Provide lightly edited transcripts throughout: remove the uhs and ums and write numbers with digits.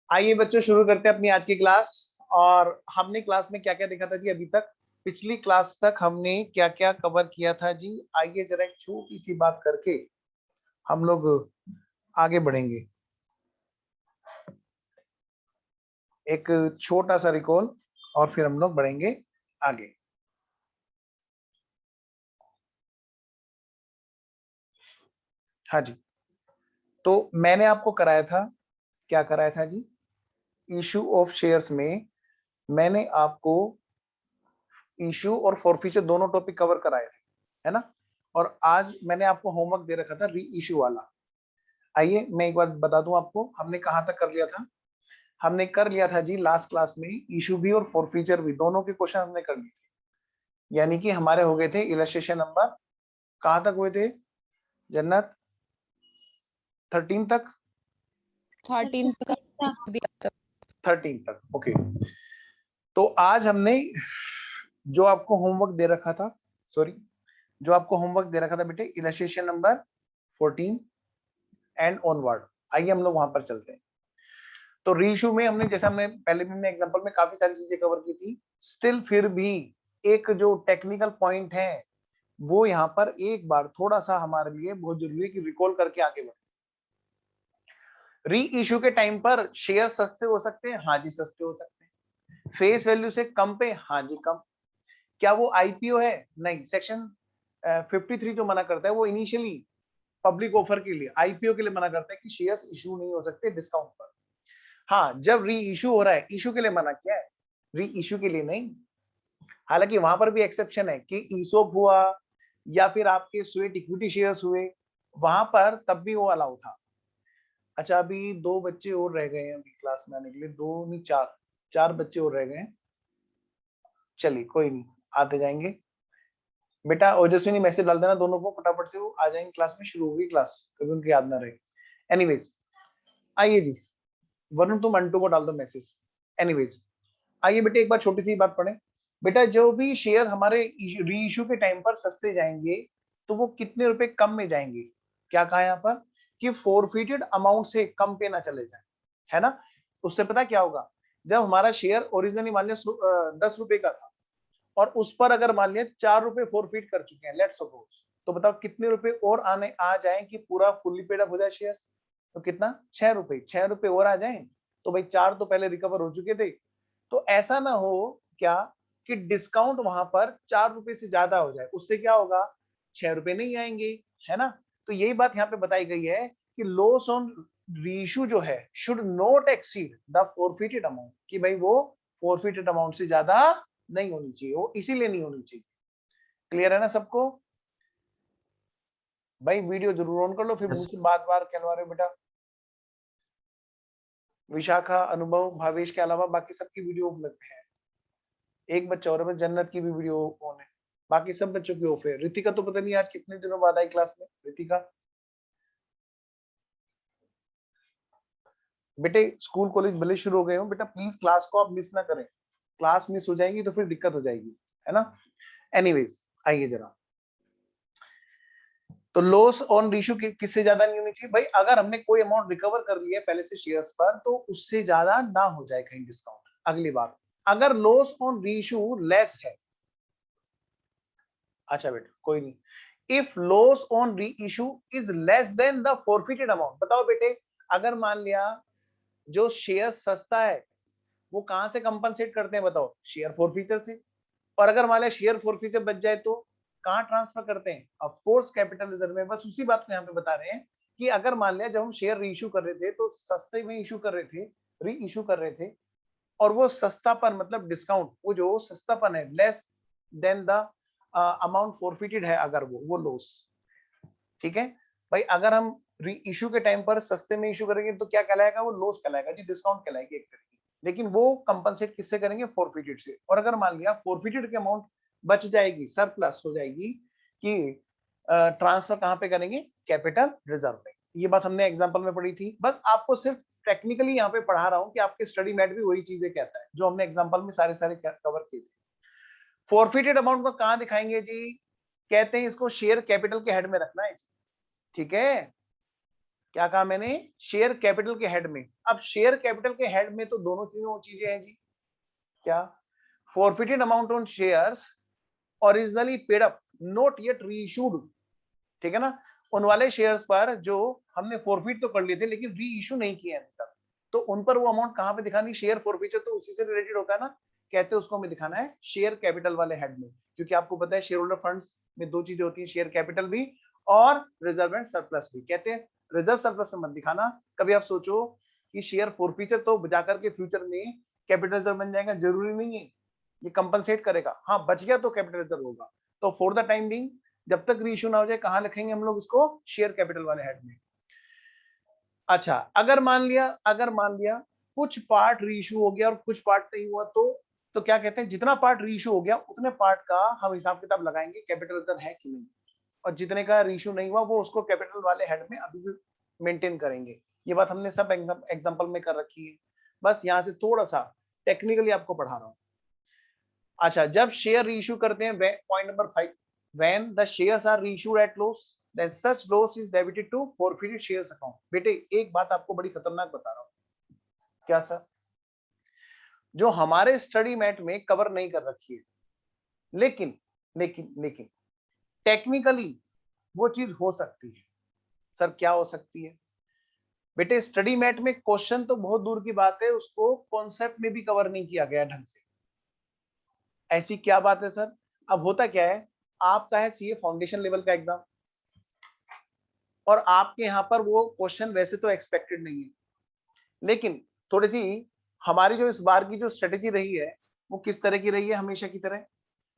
आइए बच्चों शुरू करते हैं अपनी आज की क्लास। और हमने क्लास में क्या क्या देखा था जी अभी तक? पिछली क्लास तक हमने क्या क्या कवर किया था जी? आइए जरा एक छोटी सी बात करके हम लोग आगे बढ़ेंगे। एक छोटा सा रिकॉल और फिर हम लोग बढ़ेंगे आगे। हाँ जी, तो मैंने आपको कराया था, क्या कराया था जी? इशू ऑफ शेयर्स में मैंने आपको इशू और फॉरफीचर दोनों टॉपिक कवर कराए थे, है ना? और आज मैंने आपको होमवर्क दे रखा था री इशू वाला। आइए मैं एक बार बता दूं आपको, हमने कहां तक कर लिया था। हमने कर लिया था जी लास्ट क्लास में इशू भी और फॉरफीचर भी दोनों के क्वेश्चन हमने कर लिए थे। यानी कि हमारे हो गए थे इलस्ट्रेशन नंबर, कहां तक हुए थे जन्नत? 13 तक। 13 तक 13 तक, ओके। तो आज हमने जो आपको होमवर्क दे रखा था, सॉरी, जो आपको होमवर्क दे रखा था बेटे, इलस्ट्रेशन नंबर 14 एंड ऑनवर्ड, आइए हम लोग वहां पर चलते हैं। तो रीइशू में हमने, जैसे हमने पहले भी हमने एग्जांपल में काफी सारी चीजें कवर की थी, स्टिल फिर भी एक जो टेक्निकल पॉइंट है वो यहाँ पर एक बार थोड़ा सा हमारे लिए बहुत जरूरी है कि रिकॉल करके आगे बढ़े। री इशू के टाइम पर शेयर सस्ते हो सकते हैं, हाँ जी सस्ते हो सकते हैं। फेस वैल्यू से कम पे, हाँ जी कम। क्या वो आईपीओ है? नहीं। सेक्शन 53 जो मना करता है वो इनिशियली पब्लिक ऑफर के लिए, आईपीओ के लिए मना करता है कि शेयर्स इशू नहीं हो सकते डिस्काउंट पर। हाँ, जब री इशू हो रहा है, इशू के लिए मना किया है, री इशू के लिए नहीं। हालांकि वहां पर भी एक्सेप्शन है कि ईसोप हुआ या फिर आपके स्वेट इक्विटी शेयर्स हुए, वहां पर तब भी वो अलाउ था। अच्छा, अभी 2 बच्चे और रह गए हैं अभी क्लास में आने के लिए, 2 नहीं 4, 4 बच्चे और रह गए हैं। चलिए कोई नहीं, आते जाएंगे। बेटा ओजस्विनी मैसेज डाल देना दोनों को फटाफट से, वो आ जाएंगे क्लास में, शुरू होगी क्लास, कभी उनकी याद ना रहे। एनीवेज आइए जी, वरुण तुम अंटू को डाल दो मैसेज। एनीवेज आइए बेटे एक बार छोटी सी बात पढ़े। बेटा जो भी शेयर हमारे री इशू के टाइम पर सस्ते जाएंगे तो वो कितने रुपए कम में जाएंगे? क्या कहा यहाँ पर कि फोरफिटेड अमाउंट से कम पे ना चले जाए, है ना? उससे पता क्या होगा, जब हमारा शेयर ओरिजिनली मान लिया 10 रुपए का था और उस पर अगर मान लिया 4 रुपए फोरफिट कर चुके हैं, लेट्स सपोज, तो बताओ कितने रुपए और आने आ जाए कि पूरा फुल्ली पेड अप हो जाए शेयर? तो कितना? 6 रुपए, 6 रुपए और आ जाए तो भाई 4 तो पहले रिकवर हो चुके थे। तो ऐसा ना हो क्या कि डिस्काउंट वहां पर 4 रुपए से ज्यादा हो जाए, उससे क्या होगा, 6 रुपए नहीं आएंगे, है ना? तो यही बात यहाँ पे बताई गई है कि लॉस ऑन रीइश्यू जो है should not exceed the forfeited amount, कि भाई वो फोरफिटेड अमाउंट से ज्यादा नहीं होनी चाहिए, वो इसीलिए नहीं होनी चाहिए। क्लियर है ना सबको? भाई वीडियो जरूर ऑन कर लो, फिर मुझसे बार बार कहलवा रहे हो बेटा। विशाखा, अनुभव, भावेश के अलावा बाकी सबकी वीडियो उपलब्ध है। एक बच्चा और है, जन्नत की भी वीडियो ऑन है, बाकी सब बच्चों की ऑफ है। रितिका तो पता नहीं आज कितने दिनों बाद आई क्लास में। रितिका बेटे स्कूल कॉलेज भले शुरू हो गए हो, बेटा प्लीज क्लास को आप मिस ना करें, क्लास मिस हो जाएगी तो फिर दिक्कत हो जाएगी, है ना? एनीवेज आइए जरा, तो लॉस ऑन रीशू किससे ज्यादा नहीं होनी चाहिए भाई? अगर हमने कोई अमाउंट रिकवर कर लिया है पहले से शेयर्स पर तो उससे ज्यादा ना हो जाए कहीं डिस्काउंट। अगली बात, अगर लॉस ऑन रीशू लेस है, अच्छा बेटा कोई नहीं, इफ लॉस ऑन री issue is less than the forfeited amount, बताओ बेटे, अगर मान लिया जो शेयर सस्ता है वो कहां से कंपनसेट करते हैं बताओ? शेयर फॉरफीचर से। और अगर मान लिया शेयर फॉरफीचर बच जाए तो कहां ट्रांसफर करते हैं? ऑफ कोर्स कैपिटल रिजर्व में। बस उसी बात को यहाँ पे बता रहे हैं कि अगर मान लिया जब हम शेयर री इशू कर रहे थे तो सस्ते में इशू कर रहे थे, री इशू कर रहे थे, और वो सस्तापन मतलब डिस्काउंट, वो जो सस्तापन है less than the amount forfeited है, अगर वो लॉस, ठीक है भाई। अगर हम री इशू के टाइम पर सस्ते में इशू करेंगे तो क्या कहलाएगा? वो लॉस कहलाएगा जी, डिस्काउंट कहलाएगी एक तरीके, लेकिन वो कंपनसेट किससे करेंगे? फॉरफिटेड से। और अगर मान लिया फॉरफिटेड की अमाउंट बच जाएगी, सरप्लस हो जाएगी, कि ट्रांसफर कहां पे करेंगे? कैपिटल रिजर्व में। ये बात हमने एग्जांपल में पढ़ी थी, बस आपको सिर्फ टेक्निकली यहाँ पे पढ़ा रहा हूँ कि आपके स्टडी मैट भी वही चीजें कहता है जो हमने एग्जांपल में सारे सारे कवर किए थे। फॉरफिटेड अमाउंट को कहां दिखाएंगे जी? कहते हैं इसको शेयर कैपिटल के हेड में रखना है, ठीक है? क्या कहा मैंने? शेयर कैपिटल के हेड में। अब शेयर कैपिटल के हेड में तो दोनों तीनों चीजें हैं जी। क्या? forfeited amount on shares originally paid up not yet reissued, ठीक है ना? उन वाले शेयर्स पर जो हमने फॉरफिट तो कर लिए थे लेकिन री इशू नहीं किए अभी तक, तो उन पर वो अमाउंट कहां पे दिखानी? शेयर फॉरफिचर तो उसी से रिलेटेड होता है ना, कहते हैं उसको हमें दिखाना है शेयर कैपिटल वाले हेड में, क्योंकि आपको पता है शेयर होल्डर फंड्स में दो चीजें होती है, शेयर कैपिटल भी और रिजर्व एंड सरप्लस भी। कहते हैं रिजर्व सरप्लस में मत दिखाना। कभी आप सोचो कि शेयर फॉरफिचर तो जाकर के फ्यूचर में कैपिटल रिजर्व बन जाएगा, जरूरी नहीं है, ये कंपनसेट करेगा। हाँ, बच गया तो कैपिटल रिजर्व होगा। तो फॉर द टाइम बिंग जब तक रीइश्यू ना हो जाए, कहां लिखेंगे हम लोग इसको? शेयर कैपिटल वाले हेड में। अच्छा, अगर मान लिया कुछ पार्ट रीइश्यू हो गया और कुछ पार्ट नहीं हुआ, तो क्या कहते हैं, जितना पार्ट रीइश्यू हो गया उतने पार्ट का हम हिसाब किताब लगाएंगे कैपिटल रिजर्व है कि नहीं, और जितने का रीइश्यू नहीं हुआ वो उसको कैपिटल वाले हेड में अभी भी मेंटेन करेंगे। ये बात हमने सब एग्जांपल में कर रखी है, बस यहां से थोड़ा सा टेक्निकली आपको पढ़ा रहा हूं। अच्छा, जब शेयर रीइश्यू करते हैं, point number 5, when the shares are reissued at loss then such loss is debited to forfeited shares account। बेटे एक बात आपको बड़ी खतरनाक बता रहा हूं। क्या सर? जो हमारे स्टडी मैट में कवर नहीं कर रखी है, लेकिन लेकिन लेकिन टेक्निकली वो चीज हो सकती है। सर क्या हो सकती है? बेटे स्टडी मैट में क्वेश्चन तो बहुत दूर की बात है, उसको कॉन्सेप्ट में भी कवर नहीं किया गया ढंग से। ऐसी क्या बात है सर? अब होता क्या है, आपका है सीए फाउंडेशन लेवल का एग्जाम, और आपके यहाँ पर वो क्वेश्चन वैसे तो एक्सपेक्टेड नहीं है, लेकिन थोड़ी सी हमारी जो इस बार की जो स्ट्रेटेजी रही है वो किस तरह की रही है? हमेशा की तरह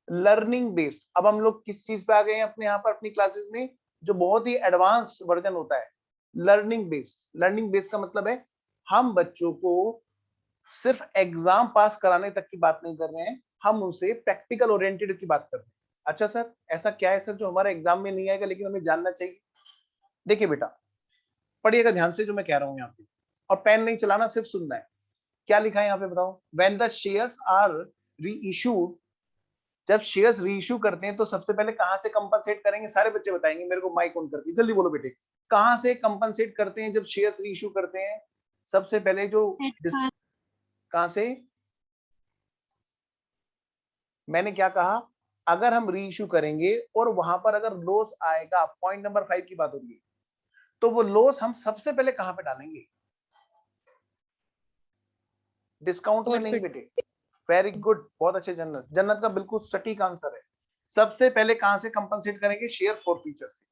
लर्निंग बेस्ड। अब हम लोग किस चीज पे आ गए हैं अपने यहाँ पर अपनी क्लासेस में, जो बहुत ही एडवांस वर्जन होता है, लर्निंग बेस्ड। लर्निंग बेस्ड का मतलब है हम बच्चों को सिर्फ एग्जाम पास कराने तक की बात नहीं कर रहे हैं, हम उनसे प्रैक्टिकल ओरिएंटेड की बात कर रहे हैं। अच्छा सर, ऐसा क्या है सर जो हमारे एग्जाम में नहीं आएगा लेकिन हमें जानना चाहिए? देखिए बेटा, पढ़िएगा ध्यान से जो मैं कह रहा हूं यहाँ पे, और पेन नहीं चलाना, सिर्फ सुनना है। क्या लिखा है यहाँ पे बताओ? When the shares are reissued, जब शेयर्स रीइश्यू करते हैं तो सबसे पहले कहां से कंपनसेट करेंगे? सारे बच्चे बताएंगे मेरे को, माइक ऑन करके जल्दी बोलो बेटे। कहां से कंपनसेट करते हैं जब शेयर्स रीइश्यू करते हैं? सबसे पहले जो कहां से? मैंने क्या कहा? अगर हम रीइश्यू करेंगे और वहां पर अगर लॉस आएगा, पॉइंट नंबर 5 की बात हो रही है, तो वो लॉस हम सबसे पहले कहां पे डालेंगे? डिस्काउंट में नहीं Forfeit। बेटे। वेरी गुड, बहुत अच्छे जन्नत, जन्नत का बिल्कुल सटीक आंसर है। सबसे पहले कहां से कंपनसेट करेंगे? शेयर फॉरफीचर से।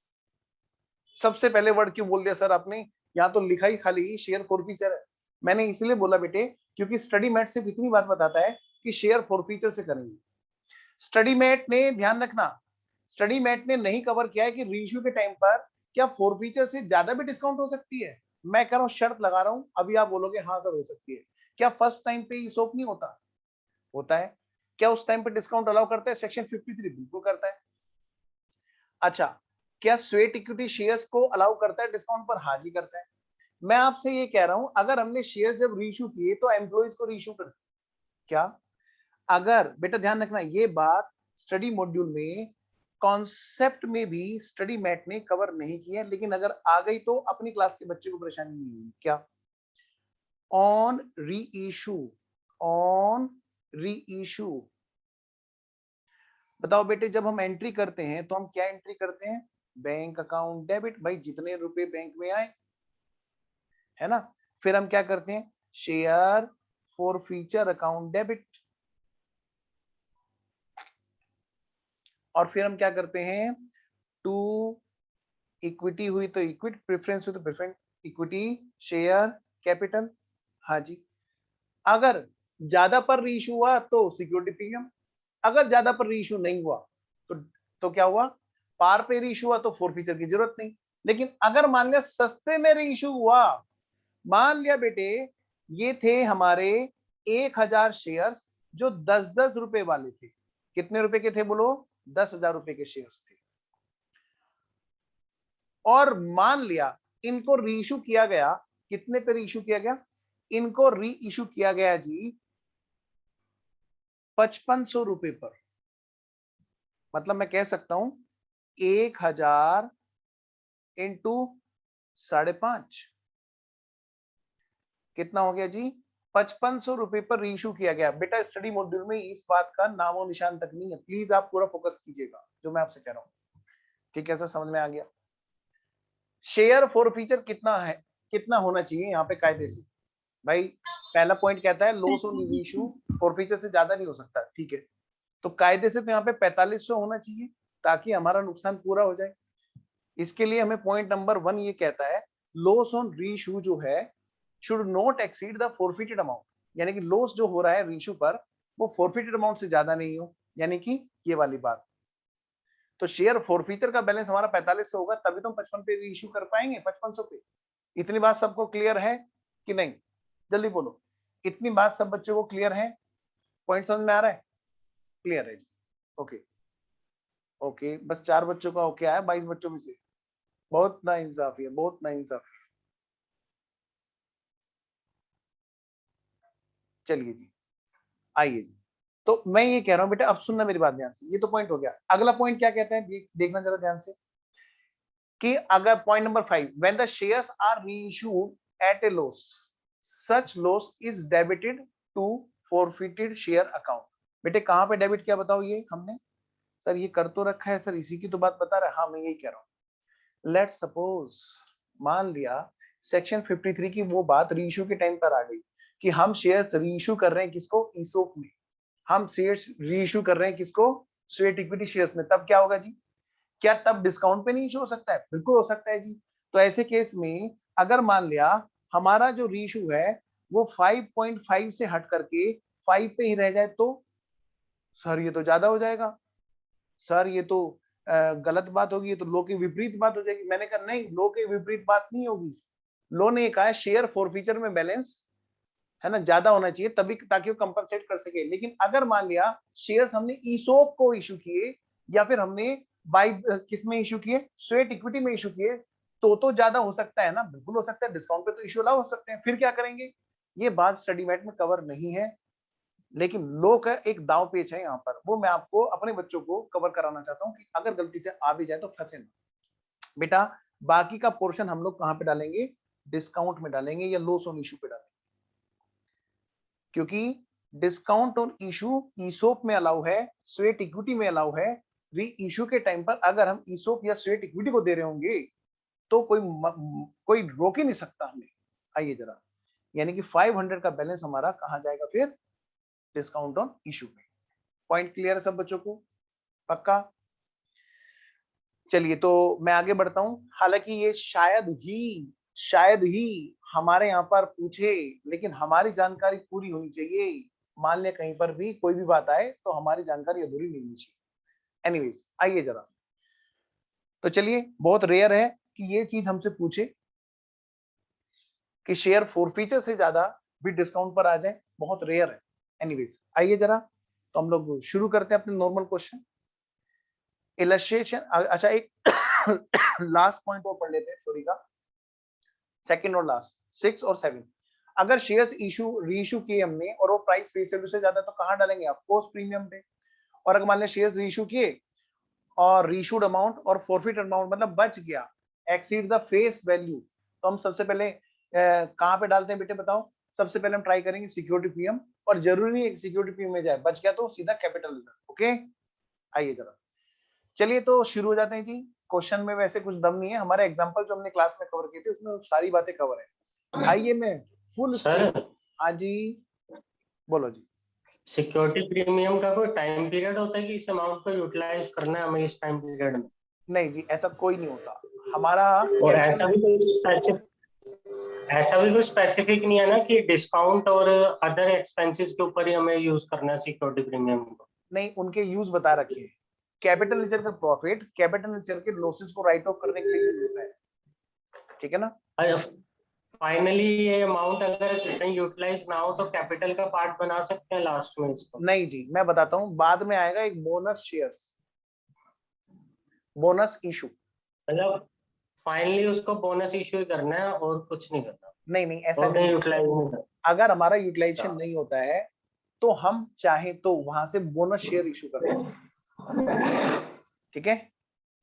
सबसे पहले वर्ड क्यों बोल दिया सर आपने? यहाँ तो लिखा ही खाली शेयर फॉरफीचर है। मैंने इसलिए बोला बेटे क्योंकि स्टडी मैट सिर्फ इतनी बात बताता है कि शेयर फॉरफीचर से करेंगे। स्टडी मैट ने, ध्यान रखना, स्टडी मैट ने नहीं कवर किया है कि रीइश्यू के टाइम पर क्या फॉरफीचर से ज्यादा भी डिस्काउंट हो सकती है। मैं कह रहा हूं, शर्त लगा रहा हूं, अभी आप बोलोगे हाँ सर हो सकती है। क्या फर्स्ट टाइम पे ई सोप नहीं होता? होता है। क्या उस टाइम पे डिस्काउंट अलाउ करता है? सेक्शन 53 बिल्कुल करता है। अच्छा, क्या स्वेट इक्विटी शेयर्स को अलाउ करता है डिस्काउंट पर? हाँ जी करता है। मैं आपसे ये कह रहा हूं, अगर हमने शेयर्स जब रीइश्यू किए तो एम्प्लॉइज को रीइश्यू कर क्या? अगर बेटा ध्यान रखना, ये बात स्टडी मॉड्यूल में कॉन्सेप्ट में भी स्टडी मैट ने कवर नहीं किया, लेकिन अगर आ गई तो अपनी क्लास के बच्चे को परेशानी नहीं होगी। क्या? On reissue, on reissue. बताओ बेटे, जब हम एंट्री करते हैं तो हम क्या एंट्री करते हैं? बैंक अकाउंट डेबिट, भाई जितने रुपए बैंक में आए, है ना। फिर हम क्या करते हैं? Share for feature account debit. और फिर हम क्या करते हैं? टू इक्विटी हुई तो इक्विटी, प्रेफरेंस हुई तो प्रेफरेंस, इक्विटी शेयर कैपिटल। हाँ जी। अगर ज्यादा पर रीइश्यू हुआ तो सिक्योरिटी प्रीमियम, अगर ज्यादा पर रीइश्यू नहीं हुआ तो क्या हुआ? पार पे रीइश्यू हुआ तो फॉरफीचर की जरूरत नहीं। लेकिन अगर मान लिया सस्ते में रीइश्यू हुआ, मान लिया बेटे ये थे हमारे 1000 शेयर्स जो 10-10 रुपए वाले थे। कितने रुपए के थे बोलो? 10,000 रुपए के शेयर्स थे। और मान लिया इनको रीइश्यू किया गया, कितने पे रीइश्यू किया गया? इनको रीइश्यू किया गया जी 5500 रुपए पर। मतलब मैं कह सकता हूं 1000 इंटू 5.5 कितना हो गया जी 5500 रुपए पर रीइशू किया गया। बेटा स्टडी मॉड्यूल में इस बात का नामो निशान तक नहीं है, प्लीज आप पूरा फोकस कीजिएगा जो मैं आपसे कह रहा हूँ। ठीक है, सर समझ में आ गया। शेयर फॉरफीचर कितना है, कितना होना चाहिए यहाँ पे कायदे से? भाई पहला पॉइंट कहता है लॉस ऑन रीइशू फॉरफीचर से ज्यादा नहीं हो सकता, ठीक है, तो कायदे से तो यहाँ पे 4500 होना चाहिए ताकि हमारा नुकसान पूरा हो जाए। इसके लिए हमें पॉइंट नंबर 1 ये कहता है लॉस ऑन रीइशू जो है should not exceed the forfeited amount, यानी कि लॉस जो हो रहा है रीइशू पर वो फॉरफिटेड अमाउंट से ज्यादा नहीं हो, यानी कि ये वाली बात। तो शेयर फॉरफीचर का बैलेंस हमारा 4500 होगा तभी तो हम 55 पे रीइशू कर पाएंगे, 5500 पे। इतनी बात सबको क्लियर है कि नहीं? जल्दी बोलो, इतनी बात सब बच्चों को क्लियर है? पॉइंट समझ में आ रहा है? क्लियर है जी, ओके ओके। बस 4 बच्चों का ओके आया 22 बच्चों में से, बहुत नाइंसाफी है, बहुत नाइंसाफी। चलिए जी, आइए जी। तो मैं ये कह रहा हूं बेटा, अब सुनना मेरी बात ध्यान से, ये तो पॉइंट हो गया। अगला पॉइंट क्या कहता है देखना जरा ध्यान से, कि अगर point number 5 when the shares are reissued at a loss such loss is debited to forfeited share account. बेटे कहां पे डेबिट किया बताओ? ये हमने सर ये कर तो रखा है सर, इसी की तो बात बता रहा है। हाँ मैं यही कह रहा हूं, लेट सपोज मान लिया सेक्शन 53 की वो बात रीइश्यू के टाइम पर आ गई कि हम शेयर्स रीइश्यू कर रहे हैं किसको? ईसोप में। हम शेयर्स रीइश्यू कर रहे हैं किसको? स्वेट इक्विटी शेयर्स में। तब क्या होगा जी? क्या तब डिस्काउंट पे नहीं इशू हो सकता है? बिल्कुल हो सकता है जी। तो ऐसे केस में अगर मान लिया हमारा जो रीइश्यू है वो 5.5 से हट करके 5 पे ही रह जाए तो सर ये तो ज्यादा हो जाएगा, सर ये तो गलत बात होगी, ये तो लो के विपरीत बात हो जाएगी। मैंने कहा नहीं, लो के विपरीत बात नहीं होगी। लो ने कहा है शेयर फॉरफीचर में बैलेंस है ना ज्यादा होना चाहिए तभी, ताकि वो कंपनसेट कर सके। लेकिन अगर मान लिया शेयर्स हमने ईसोप को इशू किए या फिर हमने बाई किस में इशू किए? स्वेट इक्विटी में इशू किए, तो ज्यादा हो सकता है ना? बिल्कुल हो सकता है, डिस्काउंट पे तो इशू अलाउ हो सकते हैं। फिर क्या करेंगे? ये बात स्टडी मेट में कवर नहीं है, लेकिन लो का एक दाव पेच है यहाँ पर, वो मैं आपको अपने बच्चों को कवर कराना चाहता हूँ कि अगर गलती से आ भी जाए तो फंसे ना। बेटा बाकी का पोर्शन हम लोग कहां पे डालेंगे? डिस्काउंट में डालेंगे या लॉस ऑन इशू पे डालेंगे, क्योंकि डिस्काउंट ऑन इशू ईसोप में अलाउ है, स्वेट इक्विटी में अलाउ है। री इशू के टाइम पर अगर हम ईसोप या स्वेट इक्विटी को दे रहे होंगे तो कोई रोक ही नहीं सकता हमें। आइए जरा, यानी कि 500 का बैलेंस हमारा कहां जाएगा फिर? डिस्काउंट ऑन इशू में। पॉइंट क्लियर है सब बच्चों को? पक्का? चलिए तो मैं आगे बढ़ता हूं। हालांकि ये शायद ही हमारे यहाँ पर पूछे, लेकिन हमारी जानकारी पूरी होनी चाहिए। मान लिया कहीं पर भी कोई भी बात आए तो हमारी जानकारी अधूरी नहीं होनी चाहिए। एनीवेज आइए जरा, तो चलिए, बहुत रेयर है कि ये चीज हमसे पूछे कि शेयर फॉरफीचर से ज्यादा भी डिस्काउंट पर आ जाए, बहुत रेयर है। एनीवेज आइए जरा, तो हम लोग शुरू करते हैं अपने नॉर्मल क्वेश्चन इलस्ट्रेशन। अच्छा एक लास्ट पॉइंट और पढ़ लेते हैं थ्योरी का, सेकंड और लास्ट, 6 और 7। अगर शेयर्स इशू रीइशू किए हमने और वो प्राइस फेस वैल्यू से ज्यादा तो कहां डालेंगे? ऑफ कोर्स प्रीमियम पे। और अगर मान लिया शेयर्स रीइशू किए और रीइशूड अमाउंट और फॉरफिट अमाउंट मतलब बच गया एक्सीड द फेस वैल्यू, तो हम सबसे पहले कहां पे डालते हैं बेटे बताओ? सबसे पहले हम ट्राई करेंगे सिक्योरिटी प्रीमियम, और जरूरी नहीं है सिक्योरिटी प्रीमियम में जाए, बच गया तो सीधा कैपिटल रिजर्व। ओके आइए जरा, चलिए तो शुरू हो जाते हैं जी। क्वेश्चन में वैसे कुछ दम नहीं है, हमारे एग्जांपल जो हमने क्लास में कवर किए थे उसमें सारी बातें कवर है। आइए मैं फुल स्क्रीन। हाँ जी बोलो जी। सिक्योरिटी प्रीमियम का कोई टाइम पीरियड होता है कि इस अमाउंट को यूटिलाइज करना है हमें इस टाइम पीरियड में? नहीं जी ऐसा कोई नहीं होता हमारा। और ऐसा भी कोई स्पेसिफिक नहीं है ना कि डिस्काउंट और अदर एक्सपेंसेस के ऊपर ही हमें यूज करना है सिक्योरिटी प्रीमियम को? नहीं, उनके यूज बता रखे हैं। कैपिटल नेचर का प्रॉफिट कैपिटल नेचर के लॉसेस को राइट ऑफ करने के लिए यूज होता है, ठीक है ना? फाइनली ये अमाउंट अगर यूटिलाइज ना हो तो कैपिटल का पार्ट बना सकते हैं लास्ट में इसको? नहीं जी मैं बताता हूँ, बाद में आएगा एक बोनस शेयर्स, बोनस इशू। मतलब फाइनली उसको बोनस इशू ही करना है और कुछ नहीं करना? नहीं ऐसा नहीं नहीं। यूटिलाइज नहीं करना। अगर हमारा यूटिलाइजेशन नहीं होता है तो हम चाहे तो वहां से बोनस शेयर इशू कर सकते हैं, ठीक है?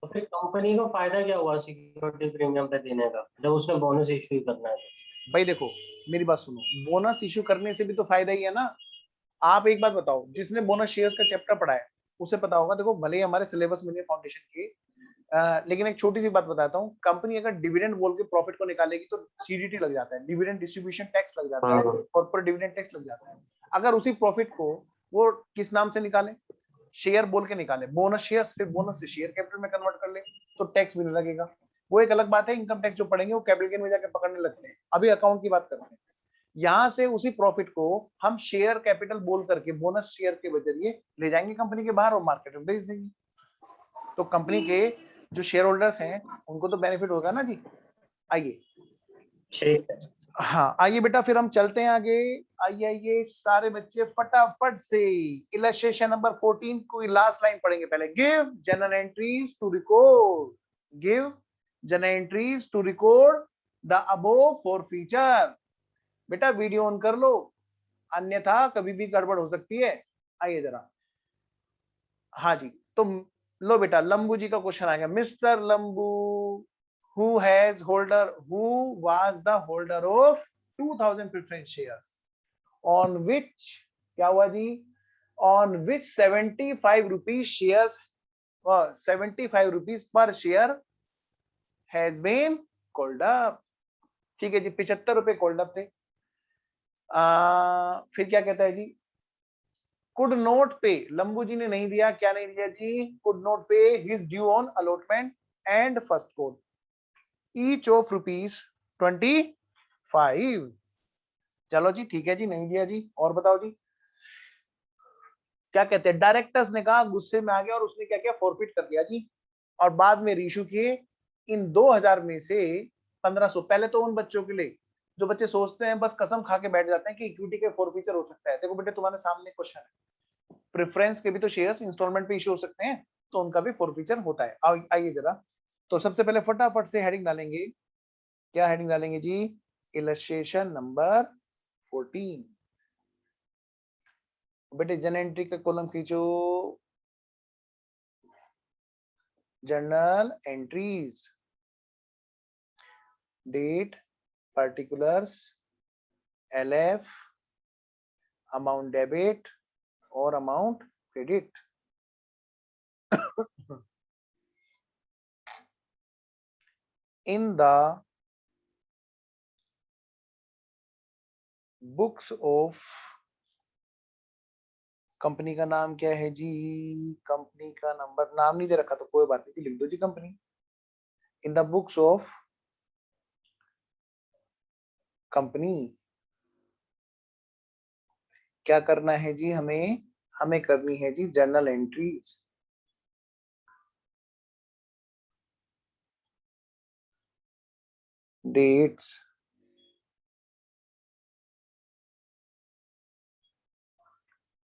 तो फिर कंपनी को फायदा क्या हुआ सिक्योरिटी प्रीमियम पे देने का जब उसने बोनस इश्यू करना है? भाई देखो मेरी बात सुनो, बोनस इश्यू करने से भी तो फायदा ही है ना। आप एक बात बताओ, जिसने बोनस शेयर्स का चैप्टर पढ़ा है उसे पता होगा, देखो भले ही हमारे सिलेबस में नहीं फाउंडेशन के, लेकिन एक छोटी सी बात बताता हूँ, कंपनी अगर डिविडेंड बोल के प्रॉफिट को निकालेगी तो सीडीटी लग जाता है, डिविडेंड डिस्ट्रीब्यूशन टैक्स लग जाता है, कॉर्पोरेट डिविडेंड टैक्स लग जाता है। अगर उसी प्रॉफिट को वो किस नाम से निकाले, शेयर बोल के निकाले, बोनस शेयर्स, फिर बोनस से शेयर कैपिटल में कन्वर्ट कर ले तो टैक्स भी नहीं लगेगा। वो एक अलग बात है, इनकम टैक्स जो पढ़ेंगे वो कैपिटल गेन में जाकर पकड़ने लगते हैं। अभी अकाउंट की बात करते हैं, यहां से उसी प्रॉफिट को हम शेयर कैपिटल बोल करके बोनस शेयर के जरिए ले जाएंगे कंपनी के बाहर और मार्केट में बेच देंगे। तो कंपनी के जो शेयर होल्डर्स हैं उनको तो बेनिफिट होगा ना जी। आइए, ठीक है। हाँ आइए बेटा, फिर हम चलते हैं आगे। आइए आइए सारे बच्चे फटाफट से इलस्ट्रेशन नंबर 14 को लास्ट लाइन पढ़ेंगे पहले। Give journal entries to record, give journal entries to record the above forfeiture. बेटा वीडियो ऑन कर लो, अन्यथा कभी भी गड़बड़ हो सकती है। आइए जरा, हाँ जी, तो लो बेटा, लंबू जी का क्वेश्चन आ गया। Mister Lambu, who was the holder of 2000 preference shares on which, क्या हुआ जी, on which 75 rupees shares, 75 rupees per share has been called up। ठीक है जी, 75 रुपए कॉल्ड अप थे। फिर क्या कहता है जी, कुड नॉट पे, लंबू जी ने नहीं दिया, क्या नहीं दिया जी, कुड नॉट पे his due on allotment and first code each of ₹25। चलो जी ठीक है जी, नहीं दिया जी। और बताओ जी क्या कहते हैं, डायरेक्टर्स ने कहा, गुस्से में आ गया और उसने क्या किया, फॉरफिट कर दिया जी, और बाद में रीइश्यू किए। इन 2000 में से 1500, पहले तो उन बच्चों के लिए जो बच्चे सोचते हैं, बस कसम खा के बैठ जाते हैं कि इक्विटी के फॉरफीचर हो सकता है। देखो बेटे तुम्हारे सामने क्वेश्चन है, प्रेफरेंस के भी तो शेयर्स इंस्टॉलमेंट पे इश्यू हो सकते हैं, तो उनका भी फॉरफीचर होता है। आइए जरा, तो सबसे पहले फटाफट से हेडिंग डालेंगे। क्या हेडिंग डालेंगे जी, इलस्ट्रेशन नंबर 14। बेटे जन एंट्री का कॉलम खींचो, journal entries, date, particulars, LF, amount debit और amount credit. In the books of, company का नाम क्या है जी, कंपनी का नंबर नाम नहीं दे रखा तो कोई बात नहीं, लिख दो जी company. In the books of company क्या करना है जी, हमें हमें करनी है जी journal entries. Dates,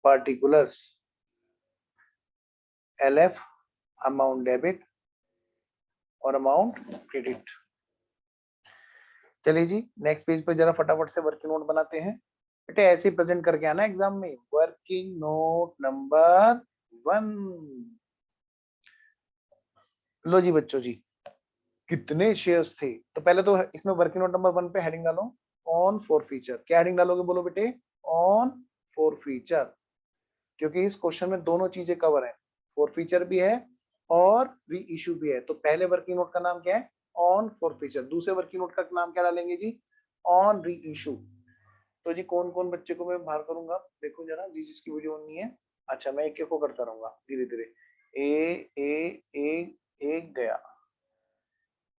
particulars, LF, amount debit और अमाउंट क्रेडिट। चलिए जी नेक्स्ट पेज पर जरा फटाफट से वर्किंग नोट बनाते हैं। बेटे ऐसे ही प्रेजेंट करके आना एग्जाम में। Working note number 1। लो जी बच्चों जी, कितने शेयर्स थे, तो पहले तो इसमें वर्किंग नोट नंबर 1 पे हेडिंग डालो, ऑन फॉर फीचर। क्या हेडिंग डालोगे बोलो बेटे, ऑन फॉर फीचर, क्योंकि इस क्वेश्चन में दोनों चीजें कवर है, फॉर फीचर भी है और री इशू भी है। तो पहले वर्किंग नोट का नाम क्या है, ऑन फॉर फीचर। दूसरे वर्किंग नोट का नाम क्या डालेंगे जी, ऑन री इशू। तो जी कौन कौन बच्चे को मैं बाहर करूंगा, देखो जरा जी, जिसकी वीडियो ऑन नहीं है। अच्छा मैं एक एक को करता रहूंगा धीरे धीरे। एक गया,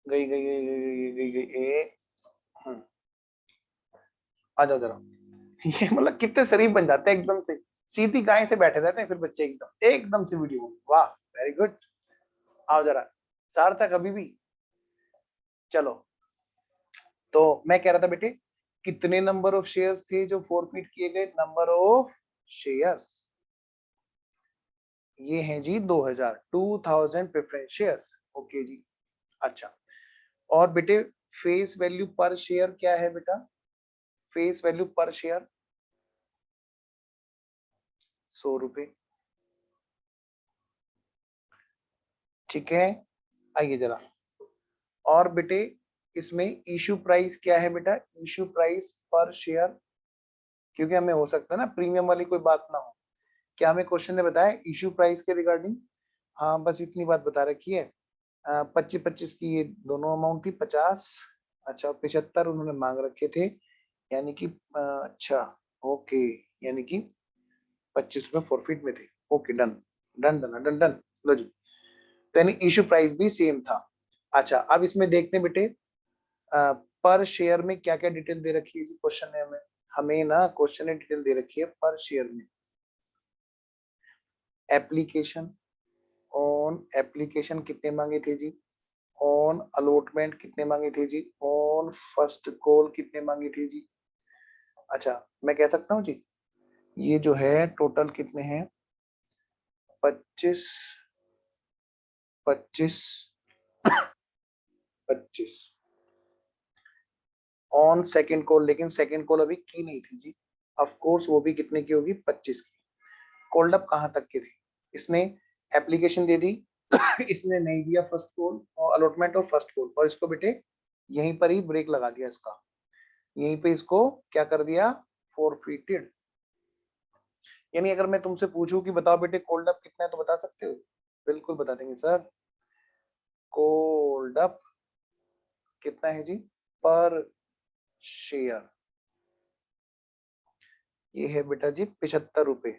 गई गई गई गई गई गई ए, आ जाओ जरा। ये मतलब कितने शरीफ बन जाते हैं एकदम से, सीधी गाय से बैठे रहते हैं फिर बच्चे एकदम एकदम से वीडियो। वाह वेरी गुड, आओ जरा सार्थक अभी भी। चलो, तो मैं कह रहा था बेटे, कितने नंबर ऑफ शेयर्स थे जो फॉरफिट किए गए, नंबर ऑफ शेयर्स ये हैं जी 2000 प्रेफरेंस शेयर्स। ओके जी, अच्छा और बेटे फेस वैल्यू पर शेयर क्या है बेटा, फेस वैल्यू पर शेयर 100 रुपए, ठीक है। आइए जरा। और बेटे इसमें इशू प्राइस क्या है बेटा? इशू प्राइस पर शेयर, क्योंकि हमें हो सकता है ना प्रीमियम वाली कोई बात ना हो। क्या हमें क्वेश्चन ने बताया इशू प्राइस के रिगार्डिंग? हाँ बस इतनी बात बता रखी है। 25-25 की ये दोनों अमाउंट थी, 50, अच्छा 75 उन्होंने मांग रखे थे, यानी कि अच्छा ओके, यानी कि 25 रुपए फॉरफिट में थे। Okay done done done done done. लो जी, तो यानी इशू प्राइस भी सेम था। अच्छा अब इसमें देखते हैं बेटे पर शेयर में क्या क्या डिटेल दे रखी है जी क्वेश्चन ने हमें। हमें ना क्वेश्चन ने डिटेल दे रखी है पर शेयर में। एप्लीकेशन, ऑन एप्लीकेशन कितने मांगे थे जी? ऑन अलॉटमेंट कितने मांगे थे जी? ऑन फर्स्ट कॉल कितने मांगे थे जी? अच्छा मैं कह सकता हूँ जी ये जो है टोटल कितने हैं? 25 25 25 ऑन सेकंड कॉल, लेकिन सेकंड कॉल अभी की नहीं थी जी। ऑफ कोर्स वो भी कितने की होगी? 25 की। कॉल्ड अप कहां तक के थे? इसने एप्लीकेशन दे दी इसने नहीं दिया फर्स्ट कॉल और अलॉटमेंट और फर्स्ट कॉल, और इसको बेटे यहीं पर ही ब्रेक लगा दिया इसका, यहीं पे इसको क्या कर दिया? फॉरफिटेड। यानी अगर मैं तुमसे पूछूं कि बताओ बेटे कोल्ड अप कितना है, तो बता सकते हो? बिल्कुल बता देंगे सर। कोल्ड अप कितना है जी पर शेयर? ये है बेटा जी 75 रुपए।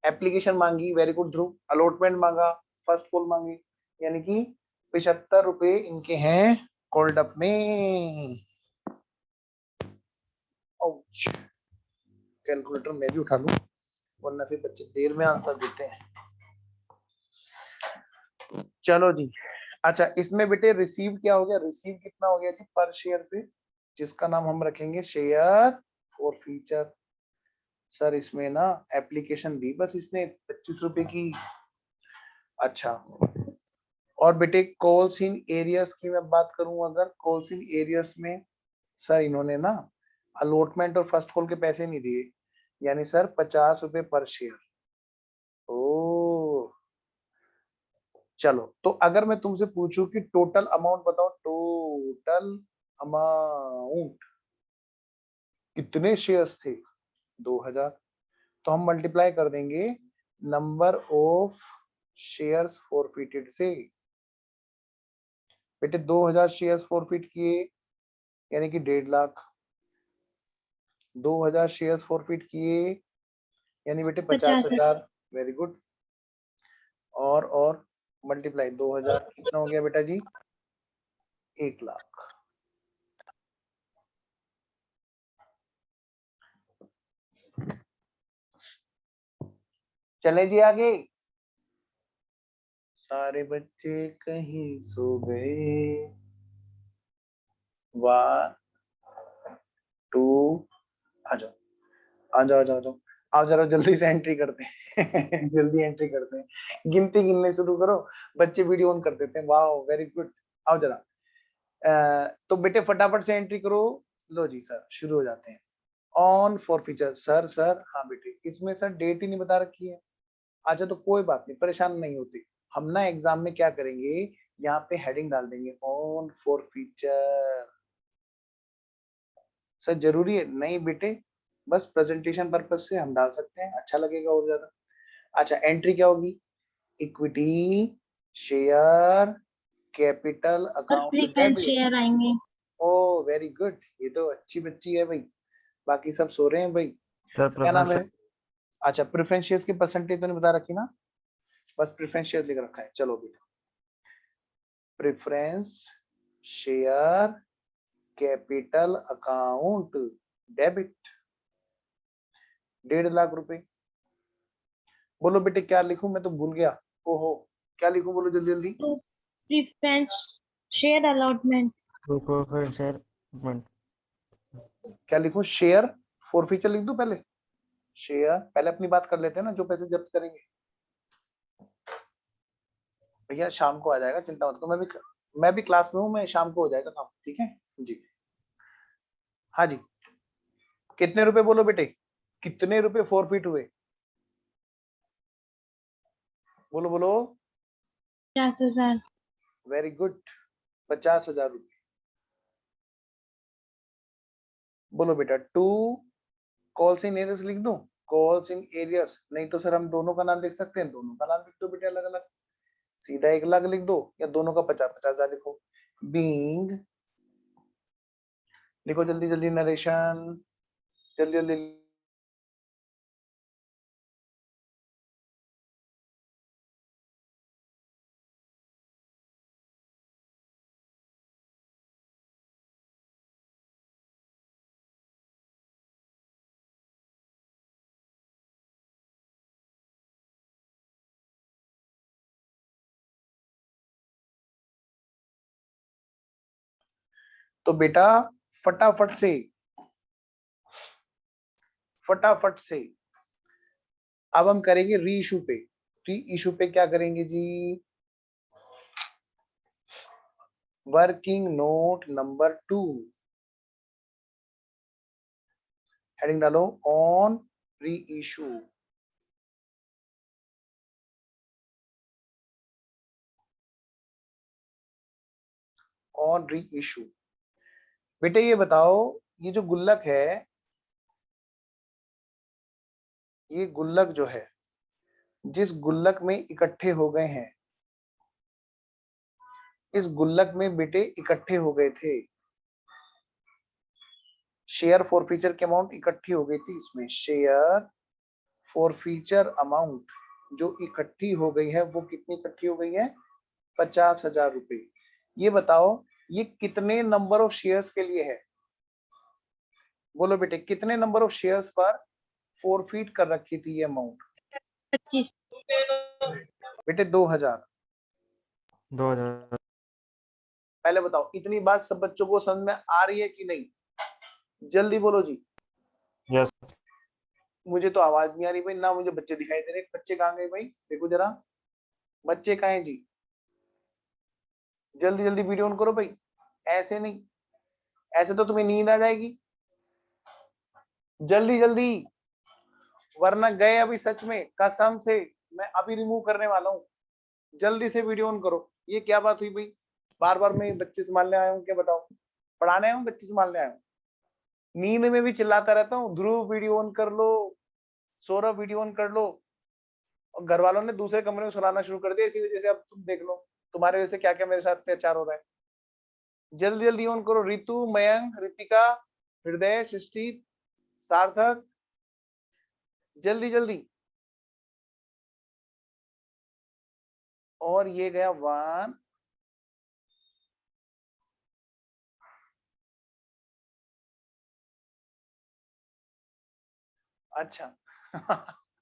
एप्लीकेशन मांगी, वेरी गुड ध्रुव। अलॉटमेंट मांगा, फर्स्ट कॉल मांगी, यानी कि 75 रुपए इनके हैं कोल्ड अप में। कैलकुलेटर मैं भी उठा लूं वरना फिर बच्चे देर में आंसर देते हैं। चलो जी। अच्छा इसमें बेटे रिसीव क्या हो गया? रिसीव कितना हो गया जी पर शेयर पे, जिसका नाम हम रखेंगे शेयर फॉर फीचर। सर इसमें ना एप्लीकेशन दी बस इसने 25 रुपए की। अच्छा और बेटे कॉल्स इन एरियर्स की मैं बात करूं, अगर कॉल्स इन एरियर्स में सर इन्होंने ना अलॉटमेंट और फर्स्ट कॉल के पैसे नहीं दिए, यानी सर 50 रुपए पर शेयर। ओ चलो तो अगर मैं तुमसे पूछूं कि टोटल अमाउंट बताओ, टोटल अमाउंट कितने शेयर्स थे? 2000। तो हम मल्टीप्लाई कर देंगे नंबर ऑफ शेयर्स फॉरफिटेड से। बेटे 2000 शेयर्स फॉरफिट किए यानी कि 1.5 लाख। 2000 शेयर्स फॉरफिट किए यानी बेटे 50,000। Very good. और मल्टीप्लाई 2000 कितना हो गया बेटा जी? 1 लाख। चले जी आगे। सारे बच्चे कहीं सो गए। 1 2 आ जाओ आ जाओ आ जाओ आ जाओ आओ जरा जल्दी से एंट्री करते हैं जल्दी एंट्री करते हैं, गिनती गिनने शुरू करो। बच्चे वीडियो ऑन कर देते हैं। वाह वेरी गुड। आओ जरा तो बेटे फटाफट से एंट्री करो। लो जी सर शुरू हो जाते हैं। ऑन फॉर फीचर सर हाँ बेटे इसमें सर डेट ही नहीं बता रखी है। अच्छा तो कोई बात नहीं, परेशान नहीं होती। हम ना एग्जाम में क्या करेंगे, यहाँ पे हेडिंग डाल देंगे ऑन फॉर फीचर। सर जरूरी है नहीं बेटे, बस प्रेजेंटेशन पर्पज से हम डाल सकते हैं, अच्छा लगेगा और ज्यादा। अच्छा एंट्री क्या होगी? Equity, share, capital, account, preference share आएंगे। ओ वेरी गुड, ये तो अच्छी बच्ची है भाई। बाकी सब सो रहे हैं भाई। सर क्या नाम प्रेफरेंस है? अच्छा प्रेफरेंस शेयर्स की परसेंटेज तो नहीं बता रखी ना, बस प्रेफरेंस शेयर लिख रखा है। चलो बेटा preference share capital account debit 1.5 lakh रुपए। बोलो बेटे क्या लिखूं, मैं तो भूल गया। ओहो क्या लिखूं, बोलो जल्दी जल्दी। तो preference share allotment. Preference sir क्या लिखूं? शेयर फॉर फ्यूचर लिख दूं पहले? शेयर पहले अपनी बात कर लेते हैं ना, जो पैसे जब्त करेंगे। भैया शाम को आ जाएगा, चिंता मत करो, मैं भी क्लास में हूँ, मैं शाम को हो जाएगा काम, ठीक है जी। हाँ जी कितने रुपए बोलो बेटे, कितने रुपए फॉरफिट हुए? बोलो बोलो। 50,000। वेरी गुड, 50,000 रुपये। बोलो बेटा, 2 कॉल्स इन एरियर्स लिख दूं? कॉल्स इन एरियर्स नहीं तो सर हम दोनों का नाम लिख सकते हैं, दोनों का नाम लिख दो बेटा अलग अलग, सीधा 1 लाख लिख दो, या दोनों का 50,000 लिखो। बीइंग, लिखो जल्दी जल्दी नरेशन, जल्दी जल्दी। तो बेटा फटाफट से अब हम करेंगे री इशू पे। री इशू पे क्या करेंगे जी? वर्किंग नोट नंबर 2, हेडिंग डालो ऑन री इशू। ऑन री इशू। बेटे ये बताओ, ये जो गुल्लक है, ये गुल्लक जो है, जिस गुल्लक में इकट्ठे हो गए हैं, इस गुल्लक में बेटे इकट्ठे हो गए थे, शेयर फॉर फीचर की अमाउंट इकट्ठी हो गई थी इसमें। शेयर फॉर फीचर अमाउंट जो इकट्ठी हो गई है वो कितनी इकट्ठी हो गई है? 50,000 रुपए। ये बताओ ये कितने नंबर ऑफ शेयर्स के लिए है? बोलो बेटे, कितने नंबर ऑफ शेयर्स पर फॉरफीट कर रखी थी ये अमाउंट? 25। बेटे 2,000। 2,000। पहले बताओ इतनी बात सब बच्चों को समझ में आ रही है कि नहीं? जल्दी बोलो जी। यस। मुझे तो आवाज नहीं आ रही भाई, ना मुझे बच्चे दिखाई दे रहे। बच्चे कहाँ गए भाई? देखो जरा, बच्चे कहाँ हैं जी? जल्दी जल्दी वीडियो ऑन करो भाई। ऐसे नहीं, ऐसे तो तुम्हें नींद आ जाएगी। जल्दी जल्दी, वरना गए अभी सच में, कसम से मैं अभी रिमूव करने वाला हूँ। जल्दी से वीडियो ऑन करो। ये क्या बात हुई भाई? बार बार मैं बच्चे संभालने आया हूँ क्या? बताओ, पढ़ाने आया हूँ, बच्चे संभालने आया हूँ? नींद में भी चिल्लाता रहता हूँ, ध्रुव वीडियो ऑन कर लो, सौरभ वीडियो ऑन कर लो, और घर वालों ने दूसरे कमरे में सुनाना शुरू कर दिया। इसी वजह से अब तुम देख लो तुम्हारे वजह से क्या क्या मेरे साथ अत्याचार हो रहा है। जल्दी जल्दी ऑन करो। रितु, मयंक, रितिका, हृदय, सृष्टि, सार्थक, जल्दी जल्दी। और ये गया 1। अच्छा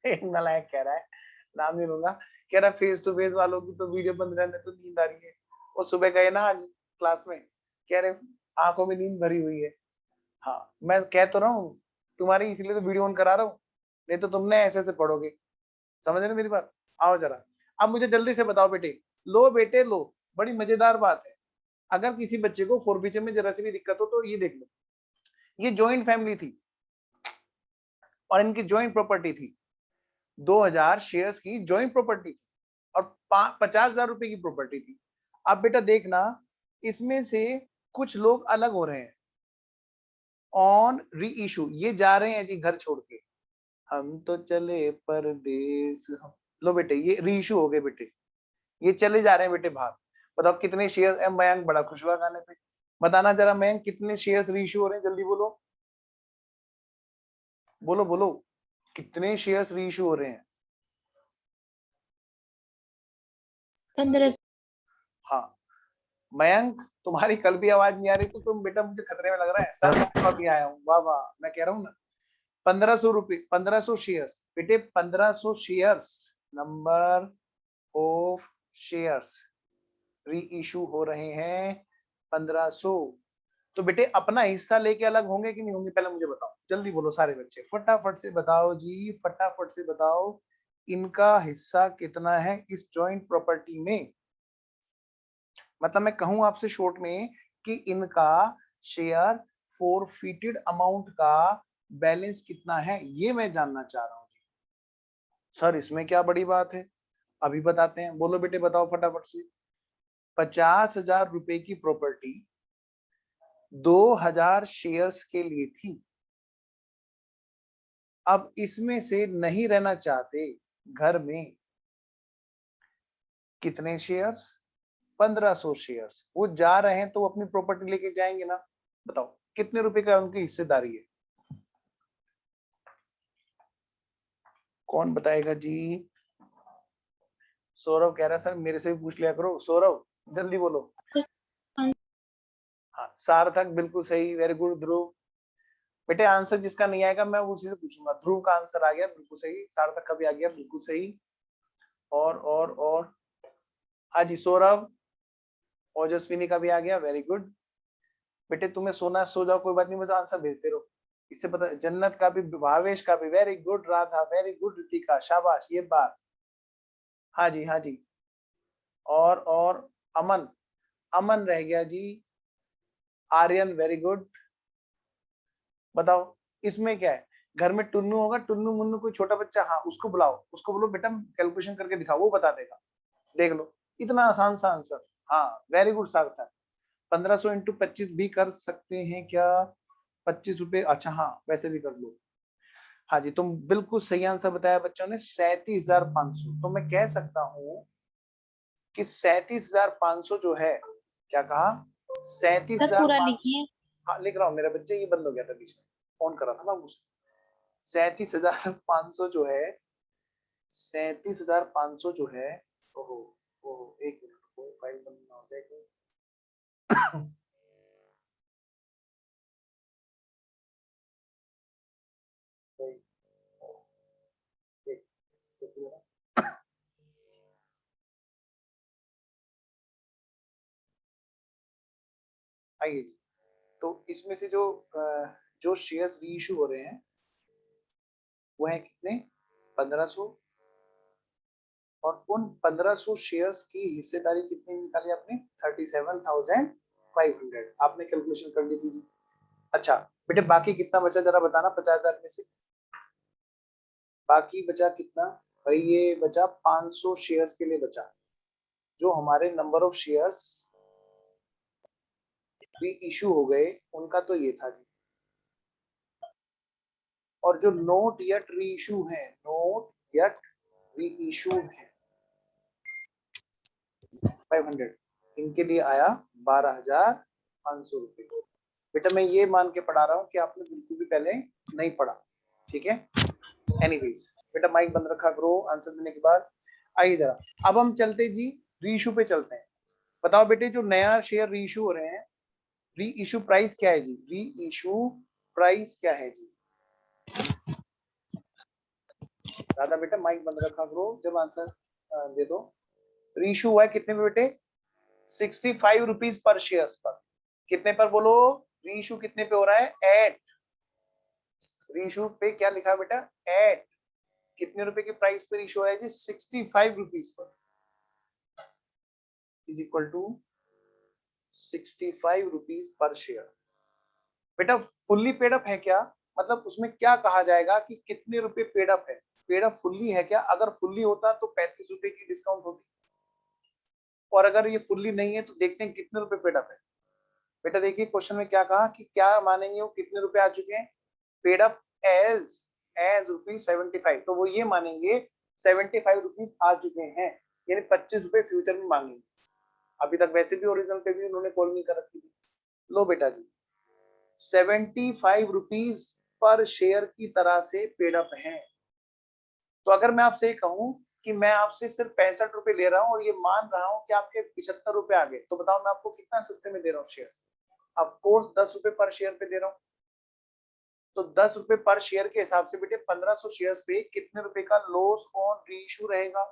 एक नालायक कह रहा है, नाम नहीं लूंगा, कह रहा फेस टू फेस वालों की तो वीडियो बंद रहने तो नींद आ रही है। वो सुबह गए ना आज क्लास में, कह रहे आंखों में नींद भरी हुई है। हाँ मैं कह तो रहा हूँ तुम्हारी, इसलिए तो वीडियो ऑन करा रहा हूँ, नहीं तो तुमने ऐसे ऐसे पढ़ोगे। समझ रहे मेरी बात? आओ जरा, अब मुझे जल्दी से बताओ बेटे। लो बेटे लो, बड़ी मजेदार बात है। अगर किसी बच्चे को फोर बीचे में जरा सी भी दिक्कत हो तो ये देख लो, ये जॉइंट फैमिली थी और इनकी जॉइंट प्रॉपर्टी थी। 2,000 शेयर्स की जॉइंट प्रॉपर्टी थी और 50,000 रुपए की प्रॉपर्टी थी। अब बेटा देखना, इसमें से कुछ लोग अलग हो रहे हैं ऑन री इशू। ये जा रहे हैं जी घर छोड़ के, हम तो चले परदेस हम। लो बेटे ये री इशू हो गए बेटे, ये चले जा रहे हैं बेटे बाहर। बताओ कितने शेयर? मयंक बड़ा खुश हुआ गाने पे। बताना जरा मयंक, कितने शेयर्स री इशू हो रहे हैं? जल्दी बोलो, बोलो बोलो, कितने शेयर्स री इशू हो रहे हैं? 15। हाँ मयंक, तुम्हारी कल भी आवाज नहीं आ रही तो तुम बेटा मुझे खतरे में लग रहा है। सर मैं तो अभी आया हूँ, वाह वाह, मैं कह रहा हूँ ना 1,500 रुपए, 1,500 शेयर्स बेटे, 1,500 शेयर्स, नंबर ऑफ शेयर्स री इशू हो रहे हैं 1,500। तो बेटे अपना हिस्सा लेके अलग होंगे कि नहीं होंगे? पहले मुझे बताओ, जल्दी बोलो सारे बच्चे, फटाफट से बताओ जी, फटाफट से बताओ इनका हिस्सा कितना है इस जॉइंट प्रॉपर्टी में। मतलब मैं कहूं आपसे शॉर्ट में कि इनका शेयर फॉरफिटेड अमाउंट का बैलेंस कितना है, ये मैं जानना चाह रहा हूँ जी। सर इसमें क्या बड़ी बात है, अभी बताते हैं। बोलो बेटे बताओ फटाफट से। 50,000 रुपए की प्रॉपर्टी 2,000 शेयर्स के लिए थी। अब इसमें से नहीं रहना चाहते घर में कितने शेयर्स? 1500 शेयर्स। वो जा रहे हैं तो अपनी प्रॉपर्टी लेके जाएंगे ना। बताओ कितने रुपए का उनकी हिस्सेदारी है? कौन बताएगा जी? सौरभ कह रहा है सर मेरे से भी पूछ लिया करो। सौरभ जल्दी बोलो। हाँ सार्थक बिल्कुल सही, वेरी गुड। ध्रुव बेटे आंसर जिसका नहीं आएगा मैं उसी से पूछूंगा। ध्रुव का आंसर आ गया बिल्कुल सही, सार्थक का भी आ गया बिल्कुल सही। और हाँ जी सौरभ, ओजस्विनी का भी आ गया, वेरी गुड। बेटे तुम्हें सोना सो जाओ कोई बात नहीं, मुझे आंसर भेजते रहो। इससे पता जन्नत का भी, भावेश का भी, very good. Radha very good. Ritika शाबाश, ये बात। हाँ जी हाँ जी। और अमन, अमन रह गया जी। Aryan very good. बताओ इसमें क्या है? घर में टुन्नू होगा, टुन्नू मुन्नू कोई छोटा बच्चा, हाँ उसको बुलाओ, उसको बोलो बेटा कैलकुलेशन करके दिखाओ, वो बता देगा। देख लो इतना आसान सा आंसर। हाँ वेरी गुड सार्थक। 1500 इंटू 25 भी कर सकते हैं क्या? 25 रुपए, अच्छा हाँ वैसे भी कर लो। हाँ जी तुम बिल्कुल सही आंसर बताया बच्चों ने, 37,500। तो मैं कह सकता हूँ कि 37,500 जो है, क्या कहा? सर पूरा 37,500। लिखिए। हाँ लिख रहा हूँ, मेरा बच्चे ये बंद हो गया था बीच में, फोन कर रहा था ना मुझे। 37,500 जो है, 37,500 जो है, ओहो ओहो एक मिनट, कोई फाइल बंद ना हो जाए कहीं। आइए जी, तो इसमें से जो शेयर्स री इशू हो रहे हैं वो है कितने? 1500। और उन 1500 शेयर्स की हिस्सेदारी कितनी निकाली आपने? 37,500 आपने कैलकुलेशन कर ली थी। अच्छा बेटे बाकी कितना बचा जरा बताना, 50,000 में से बाकी बचा कितना? भाई ये बचा 500 शेयर्स के लिए बचा, जो हमारे नंबर ऑफ शेयर्स भी इशू हो गए उनका तो ये था जी। और जो नोट यट री इशू है, नोट यट री इशू है 500, इनके लिए आया 12,500 रुपए। बेटा मैं ये मान के पढ़ा रहा हूँ कि आपने बिल्कुल भी पहले नहीं पढ़ा, ठीक है? एनीवेज बेटा माइक बंद रखा करो आंसर देने के बाद। आइए जरा अब हम चलते जी री इशू पे चलते हैं। बताओ बेटे जो नया शेयर री इशू हो रहे हैं, री इशू प्राइस क्या है जी? री इशू प्राइस क्या है जी? दादा बेटा माइक बंद रखा करो जब आंसर दे दो। री इशू हुआ है कितने में बेटे? 65 रुपीज पर शेयर पर। कितने पर बोलो? री इशू कितने पे हो रहा है? एट। री इशू पे क्या लिखा है बेटा? एट। कितने रुपए की प्राइस पे इशू है जी? 65 रुपीज पर, इज इक्वल टू 65 रुपीज पर शेयर। बेटा फुल्ली पेड अप है क्या? मतलब उसमें क्या कहा जाएगा कि कितने रुपए पेड अप है? पेड अप फुल्ली है क्या? अगर फुल्ली होता तो 35 रुपए की डिस्काउंट होती, और अगर ये फुल्ली नहीं है तो देखते हैं कितने रुपए पेड अप है। बेटा देखिए क्वेश्चन में क्या कहा कि क्या मानेंगे वो कितने रुपए आ चुके हैं पेड अप एज ₹75, तो वो ये मानेंगे 75 रुपीज आ चुके हैं, यानी 25 रुपए फ्यूचर में मांगेंगे। अभी तक वैसे भी ओरिजिनल पे भी उन्होंने कॉल नहीं कर रखी थी। लो बेटा जी 75 रुपीज पर शेयर की तरह से पेड अप है। तो अगर मैं आपसे कहूं कि मैं आपसे सिर्फ 65 रुपए ले रहा हूं और ये मान रहा हूं कि आपके 75 रुपए आ गए, तो बताओ मैं आपको कितना सस्ते में दे रहा हूँ शेयर? ऑफ कोर्स 10 रुपए पर शेयर पे दे रहा हूँ। तो 10 रुपए पर शेयर के हिसाब से बेटे 1500 शेयर्स पे कितने रुपए का लॉस ऑन री इशू रहेगा?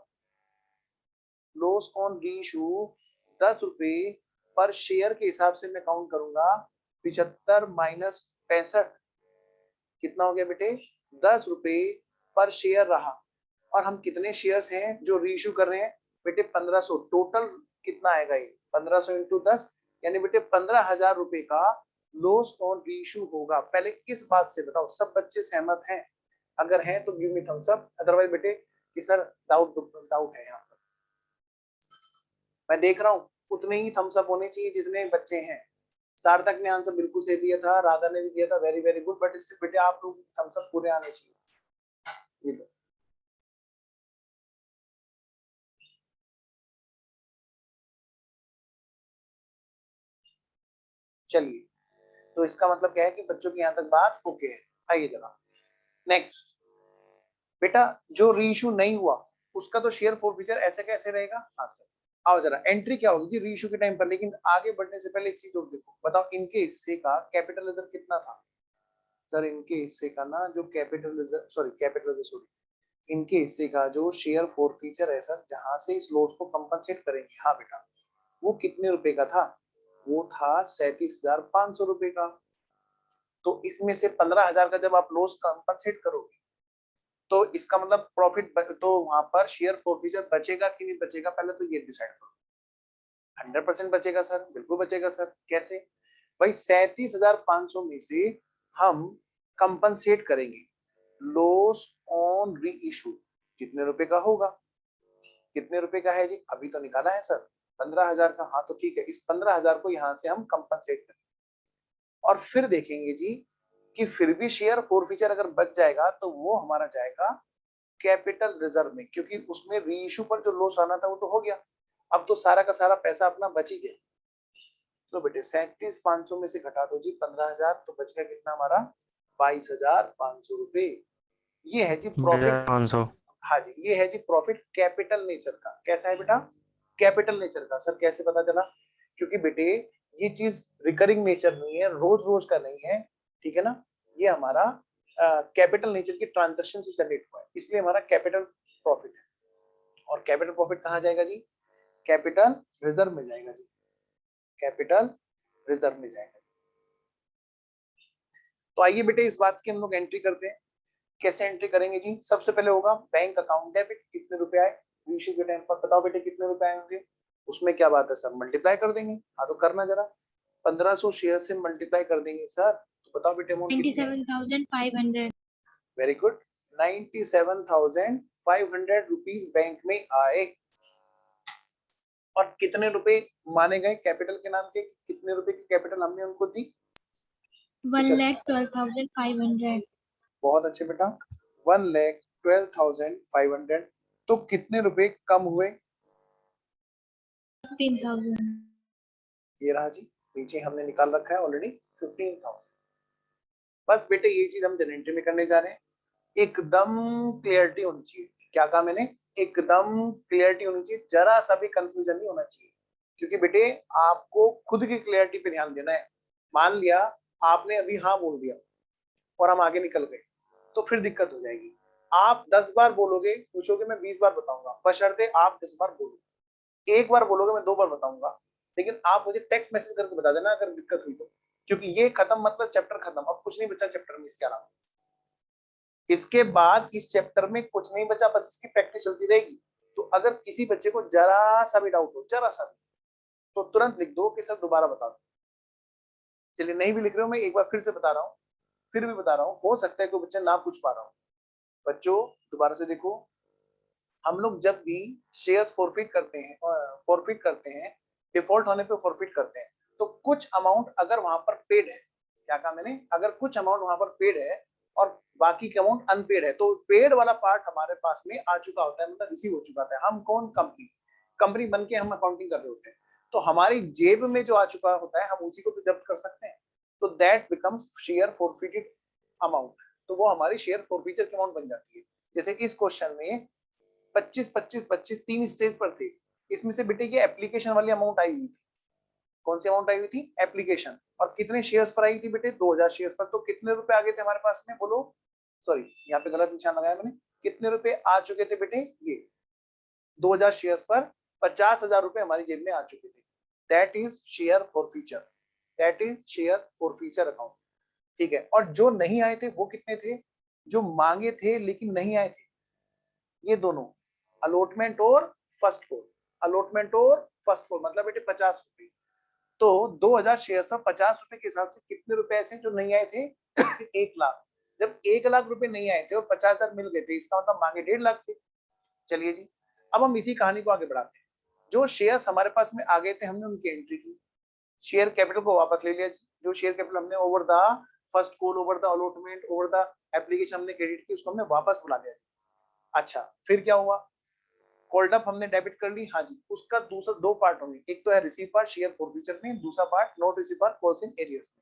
लॉस ऑन री इशू 10 रुपए पर शेयर के हिसाब से मैं काउंट करूंगा, 75 माइनस 65 कितना हो गया बेटे? 10 रुपए पर शेयर रहा। और हम कितने शेयर्स हैं जो री इशू कर रहे हैं बेटे? 1500। टोटल कितना आएगा ये? 1500 इंटू 10, यानी बेटे 15,000 रुपए का लॉस ऑन री इशू होगा। पहले इस बात से बताओ सब बच्चे सहमत हैं? अगर हैं तो give me thumbs up, otherwise बेटे कि सर डाउट है यहाँ पर। मैं देख रहा हूँ उतने ही थम्स अप होने चाहिए जितने बच्चे हैं। सार्थक ने आंसर बिल्कुल सही दिया था, राधा ने भी दिया था, वेरी वेरी गुड, बट इससे बेटे आप लोग थम्स अप पूरे आने चाहिए। ये लो। चलिए, तो इसका मतलब क्या है कि बच्चों की यहाँ तक बात ओके है। आइए जरा नेक्स्ट। बेटा जो रीइश्यू नहीं हुआ उसका तो शेयर फोरफीचर ऐसे कैसे रहेगा? हाँ सर, आओ जरा एंट्री क्या होगी रीइश्यू के टाइम पर। लेकिन आगे बढ़ने से पहले एक चीज और देखो, बताओ इनके हिस्से का कैपिटल रिजर्व कितना था? सर इनके हिस्से का ना जो कैपिटल रिजर्व, सॉरी इनके हिस्से का जो शेयर फोरफीचर है सर, जहां से इस लॉस को कंपनसेट करेंगे, हाँ बेटा, वो कितने रुपए का था? वो था 37,500 रुपए का। तो इसमें से 15,000 का जब आप लॉस कंपनसेट करोगे तो इसका मतलब प्रॉफिट, तो वहां पर शेयर फोरफीचर बचेगा कि नहीं बचेगा, पहले तो ये डिसाइड करो। 100% बचेगा सर, बिल्कुल बचेगा सर। कैसे भाई? 37,500 में से हम कंपनसेट करेंगे लॉस ऑन री इशू, कितने रुपए का होगा? कितने रुपए का है जी? अभी तो निकाला है सर 15,000 का। हाँ तो ठीक है, इस 15,000 को यहां से हम कंपनसेट करेंगे और फिर देखेंगे जी कि फिर भी शेयर फोरफीचर अगर बच जाएगा तो वो हमारा जाएगा कैपिटल रिजर्व में, क्योंकि उसमें रीइश्यू पर जो लॉस आना था वो तो हो गया। अब तो सारा का सारा पैसा अपना बच ही गया। तो बेटे 37,500 में से घटा दो जी 15,000, तो बच गया कितना हमारा? 22,500 रुपए। ये है जी प्रॉफिट। 500। हाँ जी, ये है जी प्रॉफिट कैपिटल नेचर का। कैसा है बेटा? कैपिटल नेचर का। सर कैसे पता चला? क्योंकि बेटे ये चीज रिकरिंग नेचर नहीं है, रोज रोज का नहीं है, ठीक है ना। ये हमारा कैपिटल नेचर की ट्रांजैक्शन से जनरेट हुआ है, इसलिए हमारा कैपिटल प्रॉफिट है। और कैपिटल प्रॉफिट कहाँ जाएगा जी? कैपिटल रिजर्व में जाएगा जी, कैपिटल रिजर्व में जाएगा। तो आइए बेटे इस बात की हम लोग एंट्री करते हैं। कैसे एंट्री करेंगे जी? सबसे पहले होगा बैंक अकाउंट डेबिट, कितने रुपए आए इश्यू के टाइम पर, बताओ बेटे कितने रुपए आए होंगे? उसमें क्या बात है सर, मल्टीप्लाई कर देंगे। हाँ तो करना जरा, 1500 शेयर से मल्टीप्लाई कर देंगे सर, तो बताओ बेटे अमाउंट कितनी है? 97,500। वेरी गुड, 97,500 रुपीज बैंक में आए। और कितने रुपए माने गए कैपिटल के नाम के? कितने रुपए की कैपिटल हमने उनको दी? 1,12,500। बहुत अच्छे बेटा, 1,12,500। तो कितने रुपए कम हुए? 15,000। ये रहा जी, नीचे हमने निकाल रखा है ऑलरेडी 15,000। बस बेटे ये चीज हम जनरेटरी में करने जा रहे हैं। एकदम क्लियरिटी होनी चाहिए। क्या कहा मैंने? एकदम क्लियरिटी होनी चाहिए, जरा सा भी कंफ्यूजन नहीं होना चाहिए। क्योंकि बेटे आपको खुद की क्लियरिटी पे ध्यान देना है। मान लिया आपने अभी हाँ बोल दिया और हम आगे निकल गए तो फिर दिक्कत हो जाएगी। आप 10 बार बोलोगे, पूछोगे मैं 20 बार बताऊंगा, बशर्ते आप 10 बार बोलो। एक बार बोलोगे मैं 2 बार बताऊंगा, लेकिन आप मुझे टेक्स्ट मैसेज करके बता देना अगर दिक्कत हुई तो। क्योंकि ये खत्म मतलब चैप्टर खत्म, अब कुछ नहीं बचा चैप्टर में इसके अलावा। इसके बाद इस चैप्टर में कुछ नहीं बचा, बस इसकी प्रैक्टिस चलती रहेगी। तो अगर किसी बच्चे को जरा सा भी डाउट हो, जरा सा भी, तो तुरंत लिख दो कि सर दोबारा बता दो। चलिए नहीं भी लिख रहे हो, मैं एक बार फिर से बता रहा हूँ, फिर भी बता रहा हूँ, हो सकता है कोई बच्चा ना पूछ पा रहा हो। बच्चों दोबारा से देखो, हम लोग जब भी शेयर्स फॉरफिट करते हैं, डिफॉल्ट होने पे फॉरफिट करते हैं, तो कुछ अमाउंट अगर वहां पर पेड है, क्या कहा मैंने? अगर कुछ अमाउंट वहां पर पेड है और बाकी के अमाउंट अनपेड है, तो पेड वाला पार्ट हमारे पास में आ चुका होता है, मतलब रिसीव हो चुका है। हम कौन? कंपनी बन के हम अकाउंटिंग कर रहे होते हैं, तो हमारी जेब में जो आ चुका होता है हम उसी को तो जब्त कर सकते हैं। तो that becomes share forfeited amount, तो वो हमारी शेयर फॉरफीचर की अमाउंट बन जाती है। जैसे इस क्वेश्चन में 25 तीन स्टेज पर थे, इसमें से बेटे ये एप्लीकेशन वाली अमाउंट आई हुई थी। कौन सी अमाउंट आई हुई थी? एप्लीकेशन। और कितने शेयर्स पर आई थी बेटे? 2,000 शेयर्स पर। तो कितने रुपए आ गए थे हमारे पास में, बोलो? सॉरी यहाँ पे गलत निशान लगाया मैंने। कितने रुपए आ चुके थे बेटे? ये 2,000 शेयर्स पर 50,000 रुपए हमारी जेब में आ चुके थे। That is share forfeiture, that is share forfeiture account. ठीक है, और जो नहीं आए थे वो कितने थे? जो मांगे थे लेकिन नहीं आए थे, ये दोनों, अलॉटमेंट और फर्स्ट कॉल। अलॉटमेंट और फर्स्ट कॉल मतलब बेटे 50 रुपए। तो 2,000 शेयर्स पर 50 रुपए के हिसाब से कितने रुपए ऐसे जो नहीं आए थे? 1,00,000। जब 1,00,000 रुपए नहीं आए थे और 50,000 मिल गए थे, इसका मतलब मांगे 1.5 लाख थे। चलिए जी, अब हम इसी कहानी को आगे बढ़ाते हैं। जो शेयर्स हमारे पास में आ गए थे हमने उनकी एंट्री की, शेयर कैपिटल को वापस ले लिया। जो शेयर कैपिटल हमने over the first call, over the allotment, over the application हमने क्रेडिट की, उसको हमने वापस बुला लिया। अच्छा, फिर क्या हुआ, कॉल्ड अप हमने डेबिट कर ली, हाँ जी, उसका दूसरा दो पार्ट होंगे, एक तो है रिसीव पार्ट शेयर फॉरफीचर में, दूसरा part not receive part calls in arrears में।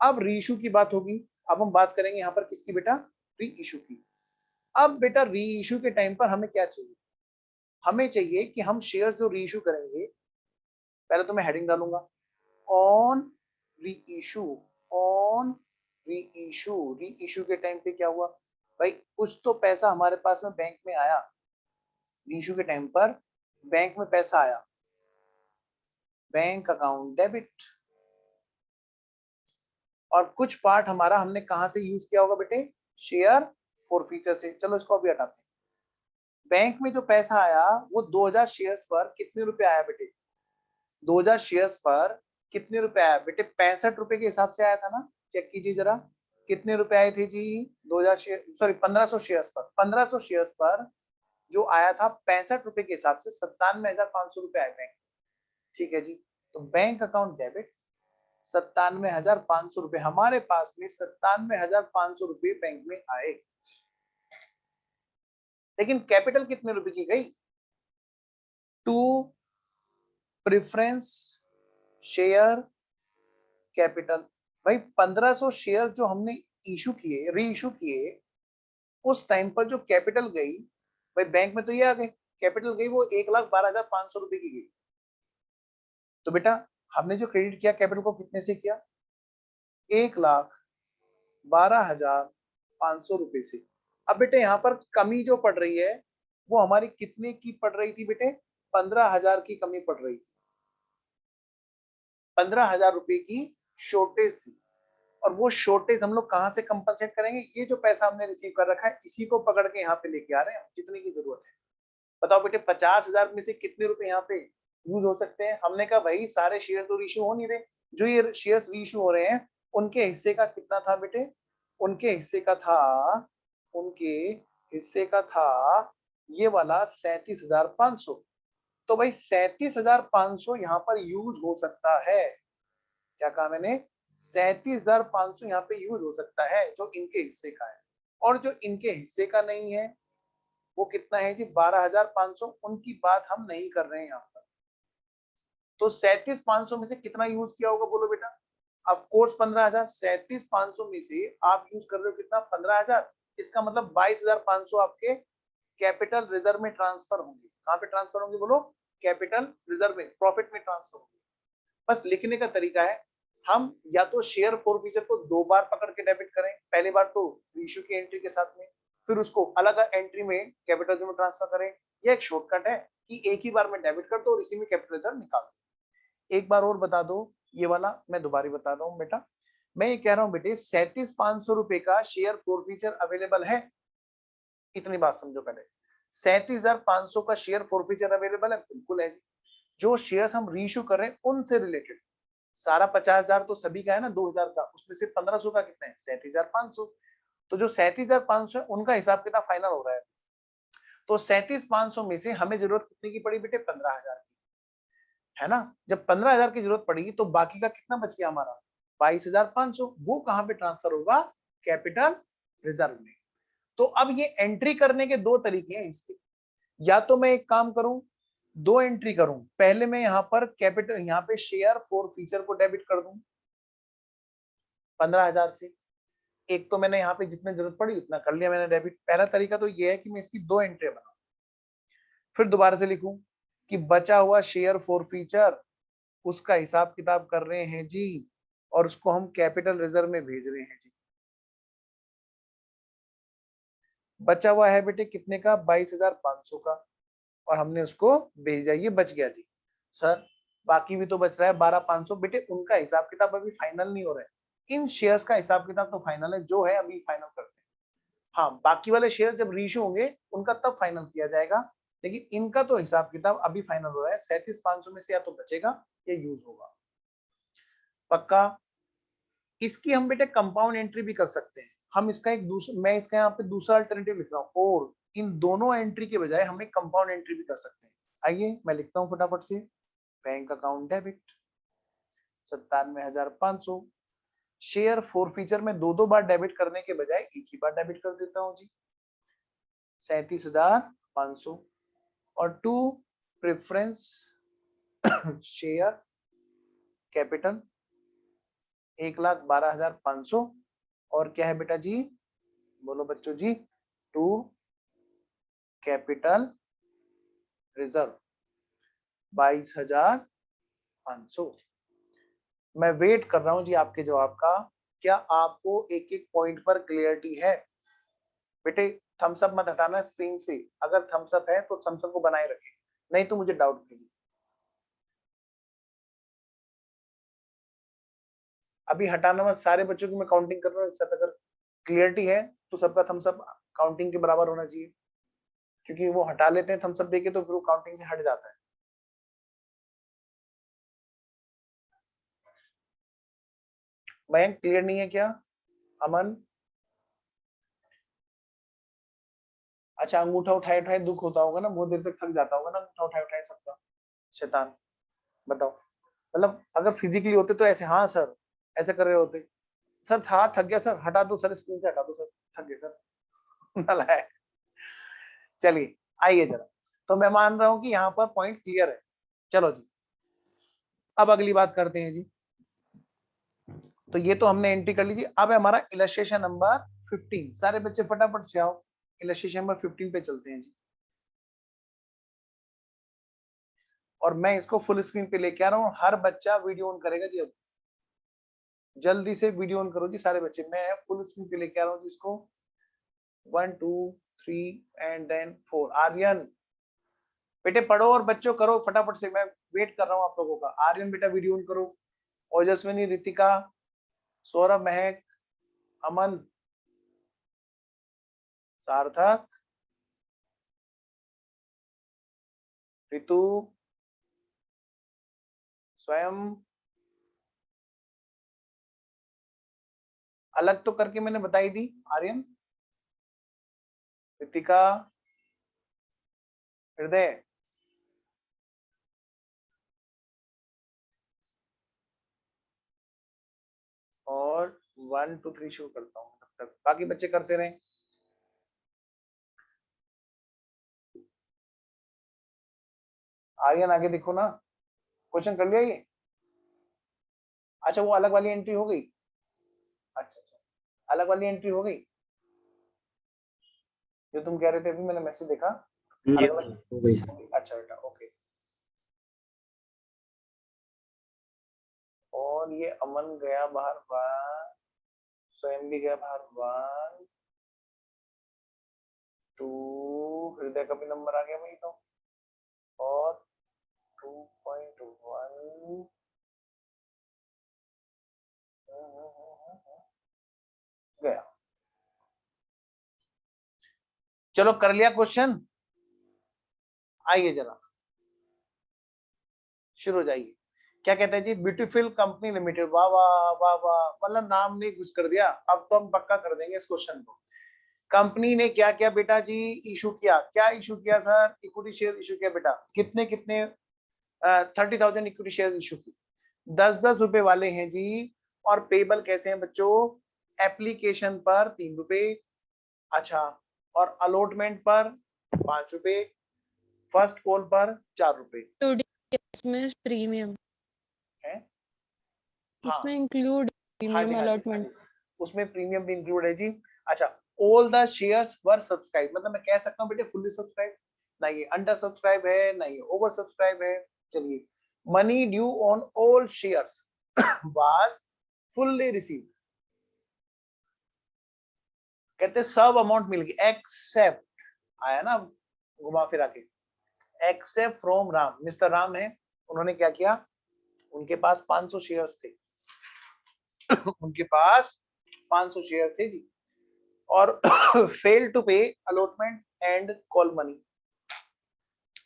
अब रीइशू की बात होगी, अब हम बात करेंगे यहाँ पर किसकी बेटा, रीइशू की। अब बेटा रीइशू के टाइम पर हमें क्या चाहिए, हमें चाहिए कि हम शेयर्स जो रीइशू करेंगे, पहले तो मैं हेडिंग डालूंगा on reissue, on reissue. Reissue के टाइम पे क्या हुआ भाई, कुछ तो पैसा हमारे पास में बैंक में आया, रीइशू के टाइम पर बैंक में पैसा आया, बैंक अकाउंट डेबिट, और कुछ पार्ट हमारा हमने कहां से यूज किया होगा बेटे, शेयर फॉरफीचर से। चलो इसको अभी हटाते हैं। बैंक में जो पैसा आया वो 2000 शेयर्स पर कितने रुपए आया बेटे, 2000 शेयर्स पर कितने रुपए आया बेटे, 65 रुपए के हिसाब से आया था ना, चेक कीजिए जरा कितने रुपए आए थे जी, 2000 शेयर, सॉरी 1500 शेयर्स पर, 1500 शेयर्स पर जो आया था 65 रुपए के हिसाब से 97,500 रुपए आए बैंक। ठीक है जी, तो बैंक अकाउंट डेबिट 97,500 रुपए, हमारे पास में 97,500 रुपए बैंक में आए, लेकिन कैपिटल कितने रुपए की गई, टू प्रेफरेंस शेयर कैपिटल। भाई 1500 शेयर जो हमने इशू किए, री इशू किए, उस टाइम पर जो कैपिटल गई भाई बैंक में, तो ये आ गए कैपिटल गई वो 1,12,500 रुपए की गई। तो बेटा हमने जो क्रेडिट किया कैपिटल को कितने से किया, 1,12,500 रुपए से। अब बेटे यहाँ पर कमी जो पड़ रही है वो हमारी कितने की पड़ रही थी बेटे, 15,000 की कमी पड़ रही थी, 15,000 रुपए की शॉर्टेज थी। और वो शॉर्टेज हम लोग कहां से कंपनसेट करेंगे, ये जो पैसा हमने रिसीव कर रखा है इसी को पकड़ के यहाँ पे लेके आ रहे हैं जितने की जरूरत है। बताओ बेटे 50,000 में से कितने रुपए यहाँ पे यूज हो सकते हैं, हमने कहा भाई सारे शेयर तो रीइशू हो नहीं रहे, जो ये शेयर्स रीइशू हो रहे हैं उनके हिस्से का कितना था बेटे, उनके हिस्से का था, उनके हिस्से का था ये वाला 37,500। तो भाई 37,500 यहाँ पर यूज हो सकता है, क्या कहा मैंने, 37,500 यहाँ पे यूज हो सकता है जो इनके हिस्से का है। और जो इनके हिस्से का नहीं है वो कितना है जी, 12,500, उनकी बात हम नहीं कर रहे हैं यहाँ पर। तो 37,500 में से कितना यूज किया होगा बोलो बेटा, ऑफ कोर्स 15,000। 37,500 में से आप यूज कर रहे हो कितना, 15,000, इसका मतलब 22,500 आपके कैपिटल रिजर्व में ट्रांसफर होंगे। कहाँ पे ट्रांसफर होंगे बोलो, कैपिटल रिजर्व में, प्रॉफिट में ट्रांसफर होंगे। बस लिखने का तरीका है, हम या तो शेयर फॉरफीचर को दो बार पकड़ के डेबिट करें, पहली बार तो इशू की एंट्री के साथ में, फिर उसको अलग एंट्री में कैपिटल रिजर्व में ट्रांसफर करें। यह एक शॉर्टकट है कि एक ही बार में डेबिट कर दो और इसी में कैपिटल रिजर्व निकाल दो। एक बार और बता दो, ये वाला मैं दोबारा बता रहा हूँ बेटा, मैं ये कह रहा हूँ बेटे 37,500 रुपए का शेयर फॉरफीचर अवेलेबल है, इतनी बात समझो पहले। 37,500 का शेयर फॉरफीचर अवेलेबल है, बिल्कुल है। जो शेयर्स हम रीइशू कर रहे हैं उनसे रिलेटेड, सारा 50,000 तो सभी का है ना, 2,000 का, उसमें से 1,500 का कितना है, 37,500। तो जो 37,500 है उनका हिसाब किताब फाइनल हो रहा है। तो 37,500 में से हमें जरूरत कितने की पड़ी बेटे, 15,000 की, है ना। जब 15,000 की जरूरत पड़ी तो बाकी का कितना बच गया हमारा, 22,500। वो कहां पे ट्रांसफर होगा, कैपिटल रिजर्व में। तो अब ये एंट्री करने के दो तरीके हैं इसके, या तो मैं एक काम करूं, दो एंट्री करूं, पहले मैं यहां पर कैपिटल, यहां पे शेयर फॉरफीचर को डेबिट कर दूं 15,000 से। एक तो मैंने यहाँ पे जितने जरूरत पड़ी उतना कर लिया मैंने डेबिट। पहला तरीका तो ये है कि मैं इसकी दो एंट्री बनाऊं, फिर दोबारा से लिखूं कि बचा हुआ शेयर फॉरफीचर उसका हिसाब किताब कर रहे हैं जी, और उसको हम कैपिटल रिजर्व में भेज रहे हैं जी। बचा हुआ है बेटे कितने का, 22,500 का, और हमने उसको भेज दिया, ये बच गया जी। सर बाकी भी तो बच रहा है 12,500, बेटे उनका हिसाब किताब अभी फाइनल नहीं हो रहा है, इन शेयर्स का हिसाब किताब तो फाइनल है, जो है अभी फाइनल करते हैं। हाँ बाकी वाले शेयर जब रीइशू होंगे उनका तब फाइनल किया जाएगा, लेकिन इनका तो हिसाब किताब अभी फाइनल हो रहा है। 37,500 में से या तो बचेगा या यूज होगा, पक्का। इसकी हम बेटे कंपाउंड एंट्री भी कर सकते हैं। हम इसका एक दूसरा, मैं इसका यहाँ पे दूसरा अल्टरनेटिव लिख रहा हूँ, और इन दोनों एंट्री के बजाय हम एक कंपाउंड एंट्री भी कर सकते हैं। आइए मैं लिखता हूँ फटाफट से। Bank account debit 97,500। Share forfeiture में दो बार डेबिट करने के बजाय एक ही बार डेबिट कर देता हूँ जी, 37,500। और 2 प्रेफरेंस शेयर कैपिटल 1,12,500। और क्या है बेटा जी, बोलो बच्चों जी, 2 कैपिटल रिजर्व 22,500। मैं वेट कर रहा हूं जी आपके जवाब का। क्या आपको एक एक पॉइंट पर क्लियरिटी है? बेटे थम्स अप मत हटाना स्क्रीन से, अगर थम्स अप है तो थम्स अप को बनाए रखें, नहीं तो मुझे डाउट कीजिए। अभी हटाना मत, सारे बच्चों की मैं काउंटिंग कर रहा हूँ एक साथ। अगर क्लियरिटी है तो सबका थम्स अप काउंटिंग के बराबर होना चाहिए, क्योंकि वो हटा लेते हैं थम्स अप देके तो फिर वो काउंटिंग से हट जाता है। मयंक क्लियर नहीं है क्या? अमन? अच्छा अंगूठा उठाए उठाए दुख होता होगा ना, बहुत देर तक थक जाता होगा ना अंगूठा उठाए उठाए सबका। शैतान, बताओ। मतलब अगर फिजिकली होते तो ऐसे, हाँ सर ऐसे कर रहे होते, सर हाथ थक गया सर, हटा दो सर, स्क्रीन से हटा दो सर, थक गए सर। नालायक। चलिए आइए जरा, तो मैं मान रहा हूं कि यहाँ पर पॉइंट क्लियर है। चलो जी अब अगली बात करते हैं जी। तो ये तो हमने एंट्री कर लीजिए। अब है हमारा इलस्ट्रेशन नंबर 15। सारे बच्चे फटाफट से आओ, इलस्ट्रेशन नंबर 15 पे चलते हैं जी। और मैं इसको फुल स्क्रीन पे लेके आ रहा हूँ, हर बच्चा वीडियो ऑन करेगा जी। अब जल्दी से वीडियो ऑन करो जी सारे बच्चे, मैं फुल स्क्रीन पे लेके आ रहा हूँ जिसको। 1 2 3 एंड देन 4। आर्यन बेटे पढ़ो और बच्चों करो फटाफट से, मैं वेट कर रहा हूँ आप लोगों का। आर्यन बेटा वीडियो ऑन करो, ओजस्विनी, रितिका, सौरभ, महक, अमन, सार्थक, ऋतु, स्वयं। अलग तो करके मैंने बताई दी। आर्यन, रितिका, हृदय, और 1 2 3 शुरू करता हूँ, तब तक बाकी बच्चे करते रहें। आर्यन आगे देखो ना, क्वेश्चन कर लिया ये? अच्छा वो अलग वाली एंट्री हो गई? अच्छा अच्छा, अलग वाली एंट्री हो गई जो तुम कह रहे थे, अभी मैंने मैसेज देखा। अलग अलग हो गई। अच्छा बेटा ओके। और ये अमन गया बाहर 1, स्वयं भी गया बाहर 1 2, हृदय का भी नंबर आ गया वही तो, और 2.1 गया। चलो कर लिया क्वेश्चन, आइए जरा शुरू हो जाइए। क्या कहते हैं जी, ब्यूटीफुल कंपनी लिमिटेड। वाह वाह वाह वाह, मतलब नाम नहीं कुछ कर दिया, अब तो हम पक्का कर देंगे इस क्वेश्चन को। कंपनी ने क्या किया बेटा जी, इशू किया। क्या इशू किया सर? इक्विटी शेयर इशू किया बेटा। कितने कितने? 30,000 इक्विटी शेयर इशू की, 10-10 रुपए वाले हैं जी। और पेबल कैसे हैं बच्चों? एप्लीकेशन पर 3 रुपए, अच्छा, और अलॉटमेंट पर 5 रुपए, फर्स्ट कॉल पर 4 रुपए तो इसमें प्रीमियम है। उसमें इंक्लूड हाँ प्रीमियम जी हाँ जी हाँ अलॉटमेंट। जी, उसमें प्रीमियम भी इंक्लूड है जी। अच्छा, all the shares were subscribe, मतलब मैं कह सकता हूँ बेटे फुल्ली सब्सक्राइब, ना ये अंडर सब्सक्राइब है ना ये ओवर सब्सक्राइब है। चलिए, money due on all shares was fully received. कहते सब अमाउंट मिल गई एक्सेप्ट, आया ना घुमा फिरा के, except from Ram. Mister Ram है, उन्होंने क्या किया, उनके पास 500 शेयर्स थे उनके पास 500 शेयर थे जी, और फेल टू पे अलॉटमेंट एंड कॉल मनी,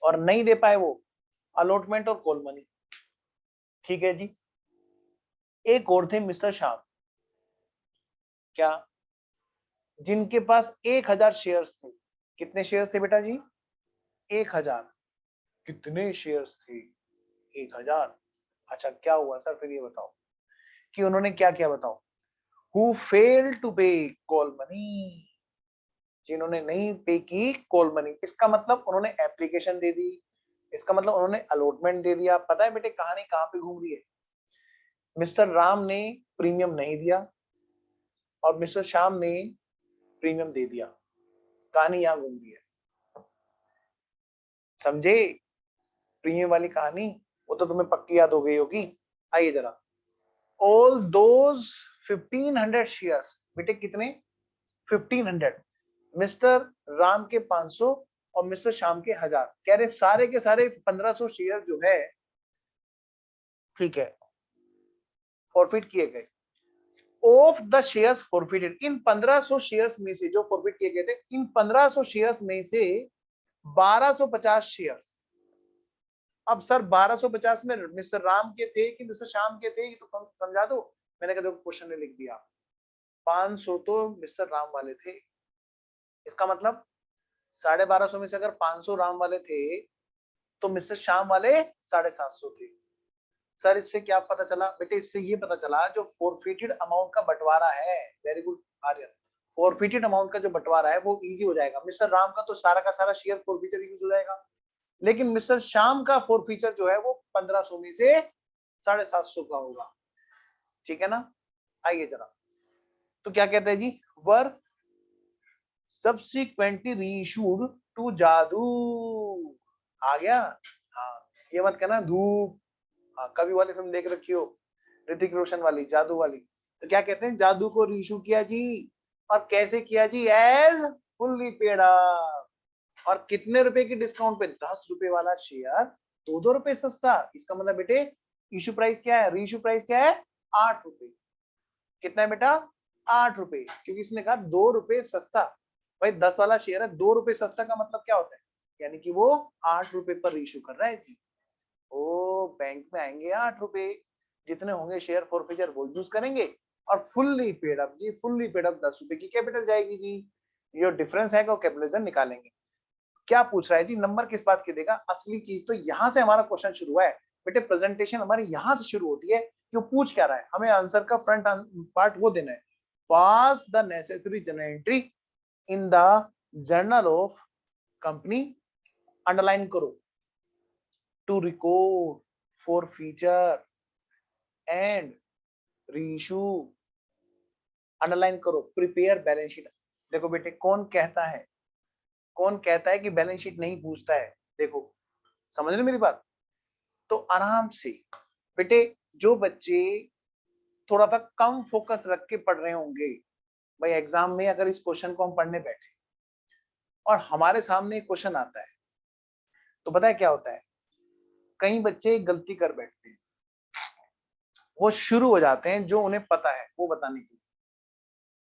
और नहीं दे पाए वो अलॉटमेंट और कॉल मनी। ठीक है जी। एक और थे मिस्टर श्याम, क्या, जिनके पास 1000 शेयर्स थे। कितने शेयर्स थे बेटा जी? 1000। कितने शेयर्स थे? 1000। अच्छा क्या हुआ सर फिर ये बताओ कि उन्होंने क्या किया बताओ। Who fail to pay call money, जिन्होंने नहीं पे की कॉल मनी, इसका मतलब उन्होंने एप्लीकेशन दे दी, इसका मतलब उन्होंने अलॉटमेंट दे दिया। पता है बेटे कहानी कहां पे घूम रही है? मिस्टर राम ने प्रीमियम नहीं दिया और मिस्टर श्याम ने प्रीमियम दे दिया, कहानी यहां घूम रही है। समझे प्रीमियम वाली कहानी? वो तो तुम्हें पक्की याद हो गई होगी। आइए जरा, ऑल दोज 1500 शेयर्स, बेटे कितने? 1500। मिस्टर राम के 500 और मिस्टर श्याम के 1000, कह रहे सारे के सारे 1500 शेयर जो है, ठीक है, फॉरफिट किए गए। Of the shares forfeited, in 1500 shares में से जो फॉरफिट किए गए थे, इन 1500 शेयर्स में से 1250 शेयर्स। अब सर 1250 में मिस्टर राम के थे कि मिस्टर श्याम के थे, ये तो समझा दो। मैंने कहा देखो क्वेश्चन ने लिख दिया 500 तो मिस्टर राम वाले थे, इसका मतलब 1250 में से अगर 500 राम वाले थे तो मिस्टर श्याम वाले 750 थे। सर इससे क्या पता चला बेटे? इससे ये पता चला जो फॉरफिटेड अमाउंट का बंटवारा है, very good Aryan, forfeited amount का जो बंटवारा है वो इजी हो जाएगा। मिस्टर राम का तो सारा का सारा शेयर फॉरफिचर यूज हो जाएगा, लेकिन मिस्टर श्याम का फॉरफिचर जो है वो 1500 में से 750 का होगा। ठीक है ना? आइए जरा, तो क्या कहते हैं जी, वर सब्सिक्वेंटली रीइश्यूड टू जादू। आ गया? हाँ, ये मत कहना धूप। हाँ, कभी वाली फिल्म देख रखी हो, ऋतिक रोशन वाली, जादू वाली। तो क्या कहते हैं, जादू को रीइश्यू किया जी। और कैसे किया जी? As fully paid up. और कितने रुपए की डिस्काउंट पे? 10 रुपए वाला शेयर 2 रुपए सस्ता। इसका मतलब बेटे इश्यू प्राइस क्या है, रीइश्यू प्राइस क्या है? 8 रुपए। कितना है बेटा? 8 रुपए, क्योंकि इसने कहा 2 रुपए सस्ता। भाई 10 वाला शेयर है, 2 रुपए सस्ता का मतलब क्या होता है? यानी कि वो 8 रुपए पर रीइश्यू कर रहा है जी। ओ बैंक में आएंगे 8 रुपए, जितने होंगे शेयर फॉरफिचर वो यूज करेंगे। और फुल्ली पेड अप जी, फुल्ली पेड अप 10 रुपए की कैपिटल जाएगी जी। जो डिफरेंस है वो कैपिटलाइजेशन निकालेंगे। क्या पूछ रहा है जी, नंबर किस बात के देगा? असली चीज तो यहां से हमारा क्वेश्चन शुरू हुआ है बेटे। प्रेजेंटेशन हमारी यहां से शुरू होती है कि वो पूछ क्या रहा है, हमें आंसर का फ्रंट पार्ट वो देना है। Pass the necessary journal entry in the journal of company, underline करो, to record forfeiture and reissue, underline करो, प्रिपेयर बैलेंस शीट। देखो बेटे कौन कहता है, कौन कहता है कि बैलेंस शीट नहीं पूछता है? देखो समझ रहे मेरी बात? तो आराम से बेटे, जो बच्चे थोड़ा सा कम फोकस रख के पढ़ रहे होंगे, भाई एग्जाम में अगर इस क्वेश्चन को हम पढ़ने बैठे और हमारे सामने एक क्वेश्चन आता है, तो पता है क्या होता है, कई बच्चे गलती कर बैठते हैं, वो शुरू हो जाते हैं जो उन्हें पता है वो बताने के लिए।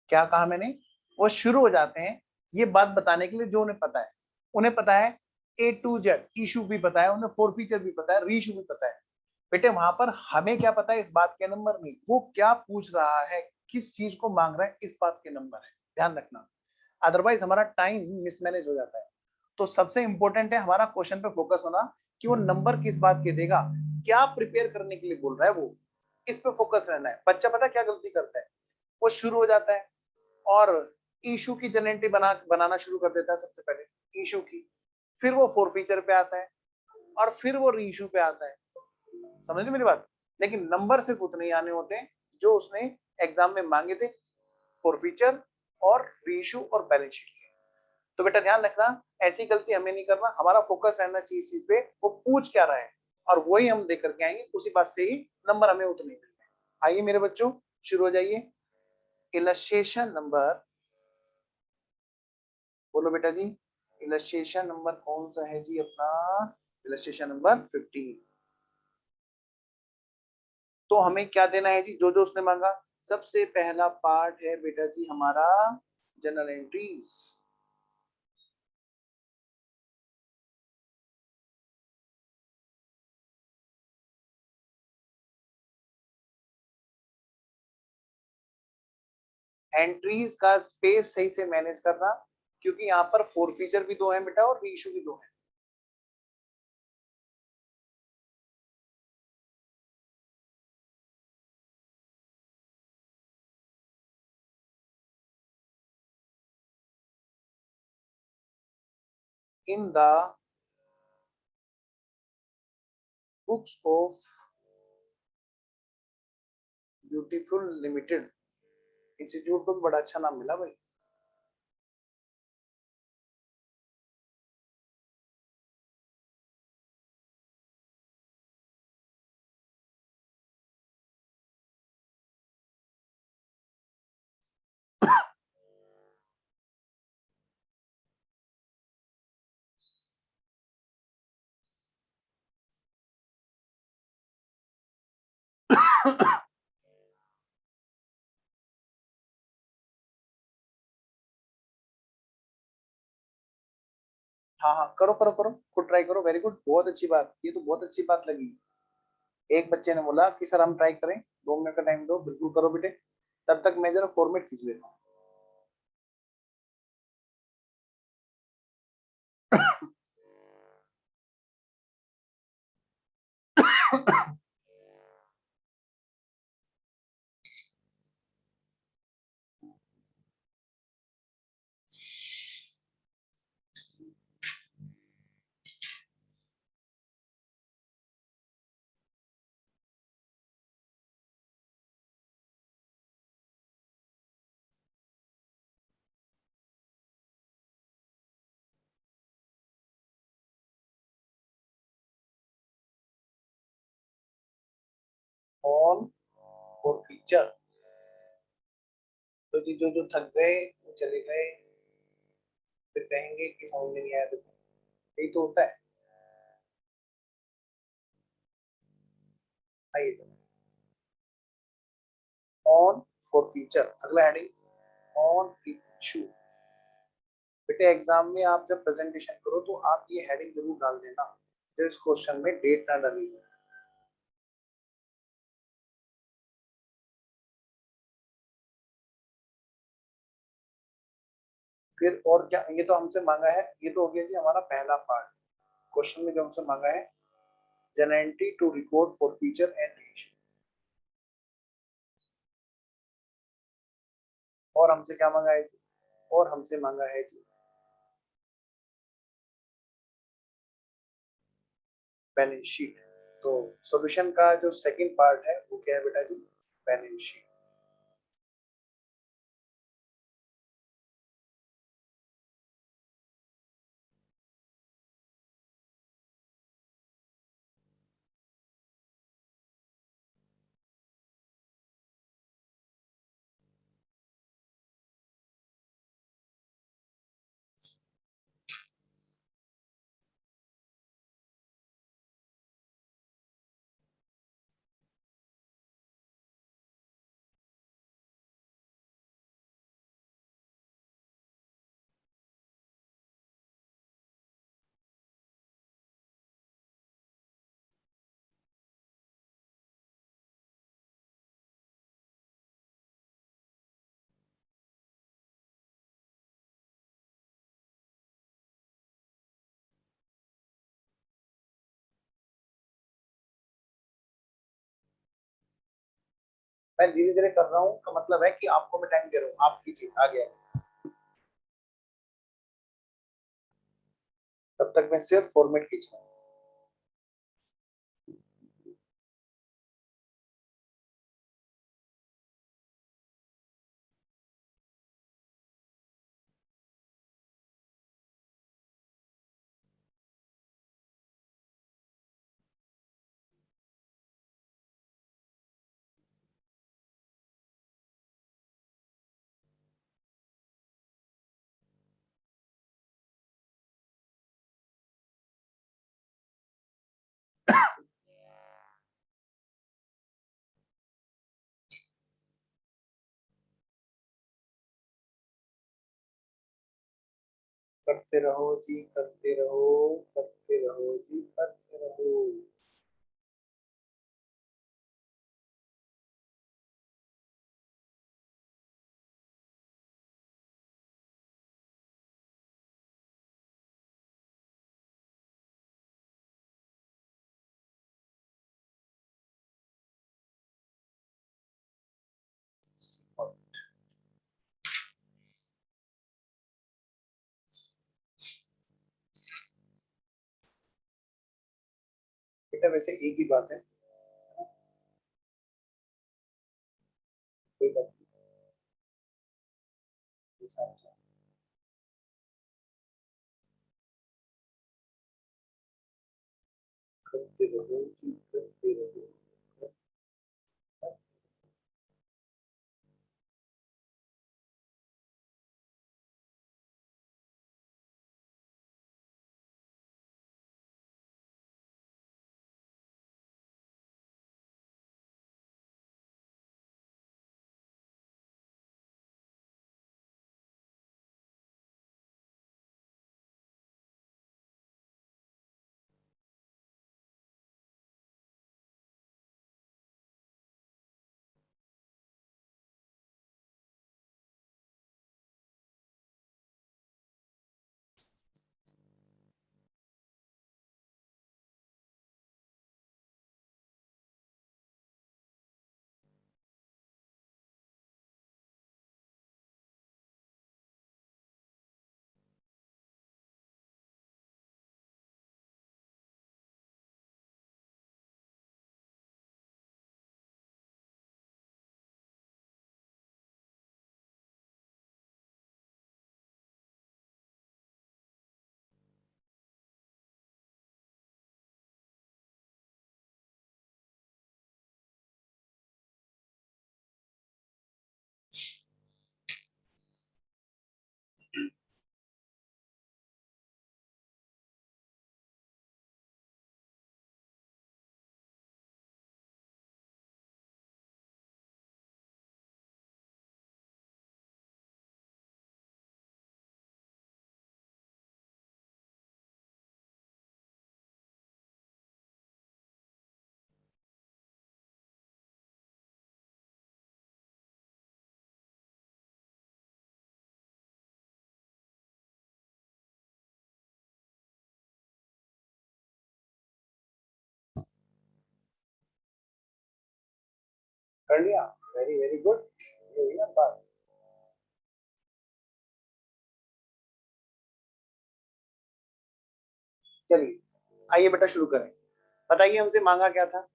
क्या कहा मैंने? वो शुरू हो जाते हैं ये बात बताने के लिए जो उन्हें पता है। उन्हें पता है A to Z, इशू भी पता है उन्हें, फॉरफीचर भी पता है, रीइश्यू भी पता है। बेटे वहां पर हमें क्या पता है? इस बात के नंबर में वो क्या पूछ रहा है, किस चीज को मांग रहा है, इस बात के नंबर है। ध्यान रखना, अदरवाइज हमारा टाइम मिसमैनेज हो जाता है। तो सबसे इंपॉर्टेंट है हमारा क्वेश्चन पे फोकस होना कि वो नंबर किस बात के देगा, क्या प्रिपेयर करने के लिए बोल रहा है वो, इस पे फोकस रहना है। बच्चा पता क्या गलती करता है, वो शुरू हो जाता है और इशू की जनरेटरी बनाना शुरू कर देता है। सबसे पहले इशू की, फिर वो फॉरफीचर पे आता है और फिर वो रीइश्यू पे आता है। समझ रहे मेरी बात? लेकिन नंबर सिर्फ उतने ही आने होते हैं जो उसने एग्जाम में मांगे थे, फॉरफीचर और रीइश्यू और बैलेंस शीट के। तो बेटा ध्यान रखना, ऐसी गलती हमें नहीं करना, हमारा फोकस रहना चाहिए इस चीज पे, वो पूछ क्या रहा है और वही हम देख करके आएंगे, उसी बात से ही नंबर हमें उतने मिलते हैं। आइए मेरे बच्चों शुरू हो जाइए। इलस्ट्रेशन नंबर, बोलो बेटा जी, इलस्ट्रेशन नंबर कौन सा है जी अपना? Illustration number 15। तो हमें क्या देना है जी, जो जो उसने मांगा। सबसे पहला पार्ट है बेटा जी हमारा जनरल एंट्रीज। एंट्रीज का स्पेस सही से मैनेज करना, क्योंकि यहाँ पर फॉरफीचर भी 2 है बेटा और रीइश्यू भी 2 है। in the books of beautiful limited institute को बड़ा अच्छा नाम मिला भाई। हाँ हाँ, करो करो करो, खुद ट्राई करो। वेरी गुड, बहुत अच्छी बात, ये तो बहुत अच्छी बात लगी। एक बच्चे ने बोला कि सर हम ट्राई करें, 2 मिनट का टाइम दो। बिल्कुल करो बेटे, तब तक मैं जरा फॉर्मेट खींच लेता हूँ। ऑन फॉर फीचर, तो जी जो जो थक गए वो चले गए, फिर कहेंगे कि समझ में नहीं आया। देखो यही तो होता है। आइए ऑन फॉर फीचर, अगला हेडिंग ऑन इशू। बेटे एग्जाम में आप जब प्रेजेंटेशन करो तो आप ये हेडिंग जरूर डाल देना, जो इस क्वेश्चन में डेट ना डाली है। फिर और क्या, ये तो हमसे मांगा है, ये तो हो गया जी हमारा पहला पार्ट। क्वेश्चन में जो हमसे मांगा है genuinity to record forfeiture and issue. और हमसे क्या मांगा है जी, और हमसे मांगा है जी बैलेंस शीट। तो सॉल्यूशन का जो सेकंड पार्ट है वो क्या है बेटा जी, बैलेंस शीट। मैं धीरे धीरे कर रहा हूँ का मतलब है कि आपको मैं टाइम दे रहा हूँ, आप कीजिए आगे। तब तक मैं सिर्फ फॉर्मेट खींच रहा हूँ। करते रहो जी, करते रहो, करते रहो जी, करते रहो। बेटा वैसे एक ही बात है, कोई बात नहीं, ये साथ है। करते रहो जी, करते रहो। कर लिया, वेरी वेरी गुड, ये हुई ना बात। चलिए आइए बेटा शुरू करें। बताइए हमसे मांगा क्या था?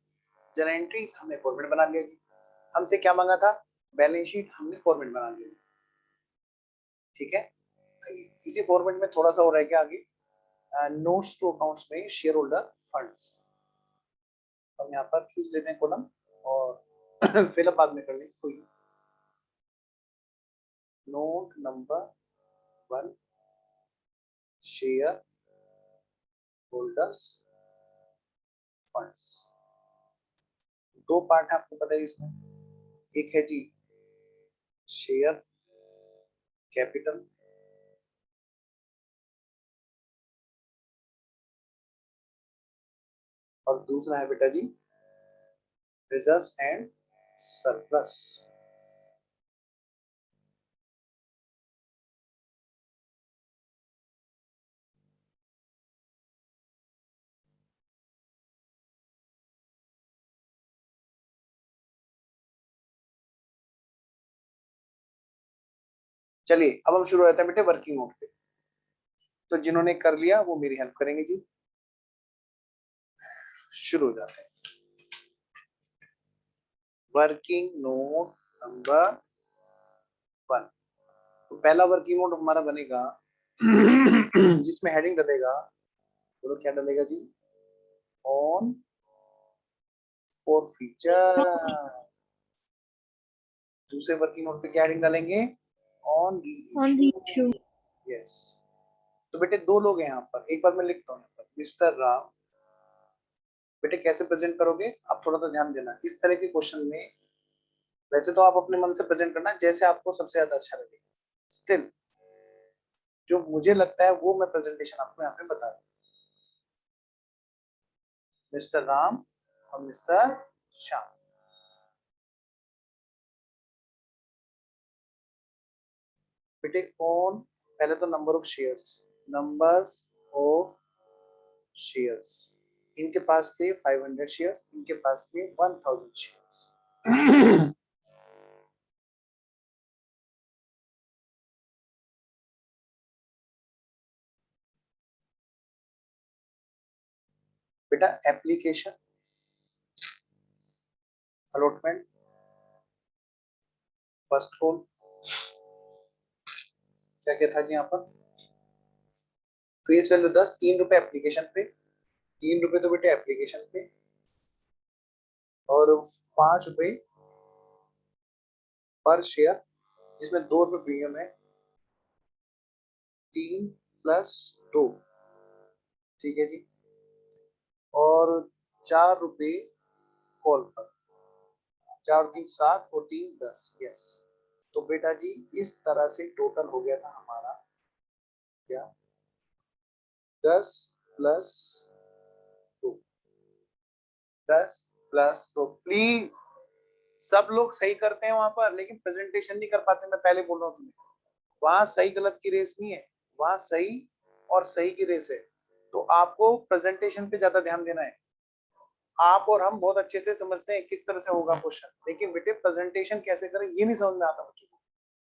जरा एंट्रीज हमने फॉर्मेट बना लिया जी। हमसे क्या मांगा था? बैलेंस शीट हमने फॉर्मेट बना लिया। ठीक है, इसी फॉर्मेट में थोड़ा सा और रह गया आगे, नोट्स टू अकाउंट्स में शेयर होल्डर फंड्स। हम यहाँ पर खींच लेते हैं कॉलम और फिलअप बाद में कर लेंगे, कोई note number 1 share holders funds. दो पार्ट है आपको पता है इसमें, एक है जी शेयर कैपिटल और दूसरा है बेटा जी रिजर्व्स एंड सरप्लस। चलिए अब हम शुरू रहते हैं बेटे वर्किंग नोट पे। तो जिन्होंने कर लिया वो मेरी हेल्प करेंगे जी। शुरू हो जाते हैं। Working note number 1। तो पहला वर्किंग नोट हमारा बनेगा जिसमें हेडिंग डलेगा, बोलो क्या डलेगा जी? On forfeiture. दूसरे वर्किंग नोट पे क्या हेडिंग डालेंगे? On On reissue. यस। तो बेटे दो लोग हैं यहाँ पर, एक बार मैं लिखता हूँ यहाँ पर मिस्टर राम। बेटे कैसे प्रेजेंट करोगे आप थोड़ा सा ध्यान देना इस तरह के क्वेश्चन में। वैसे तो आप अपने मन से प्रेजेंट करना जैसे आपको सबसे ज्यादा अच्छा लगे, स्टिल जो मुझे लगता है वो मैं प्रेजेंटेशन आपको यहाँ पे बता रहा हूँ। मिस्टर राम और मिस्टर श्याम। बेटे कौन, पहले तो number of shares, numbers of shares, इनके पास थे 500 शेयर्स, इनके पास थे 1000 शेयर्स। बेटा एप्लीकेशन, अलॉटमेंट, फर्स्ट कॉल, क्या क्या था जी यहाँ पर, फेस वैल्यू 10, 3 रुपए एप्लीकेशन पे, 3 रुपए तो बेटे एप्लीकेशन पे, और 5 रुपए पर शेयर, जिसमें 2 रुपए प्रीमियम है, 3 प्लस 2, ठीक है जी, और 4 रुपए कॉल पर, 4 3 7 और 3 10, यस। तो बेटा जी इस तरह से टोटल हो गया था हमारा क्या, 10 प्लस 2, 10 प्लस 2। प्लीज सब लोग सही करते हैं वहां पर, लेकिन प्रेजेंटेशन नहीं कर पाते। मैं पहले बोल रहा हूँ तुम्हें, वहां सही गलत की रेस नहीं है, वहां सही और सही की रेस है। तो आपको प्रेजेंटेशन पे ज्यादा ध्यान देना है। आप और हम बहुत अच्छे से समझते हैं किस तरह से होगा क्वेश्चन, लेकिन बेटे प्रेजेंटेशन कैसे करें ये नहीं समझ में आता बच्चों को।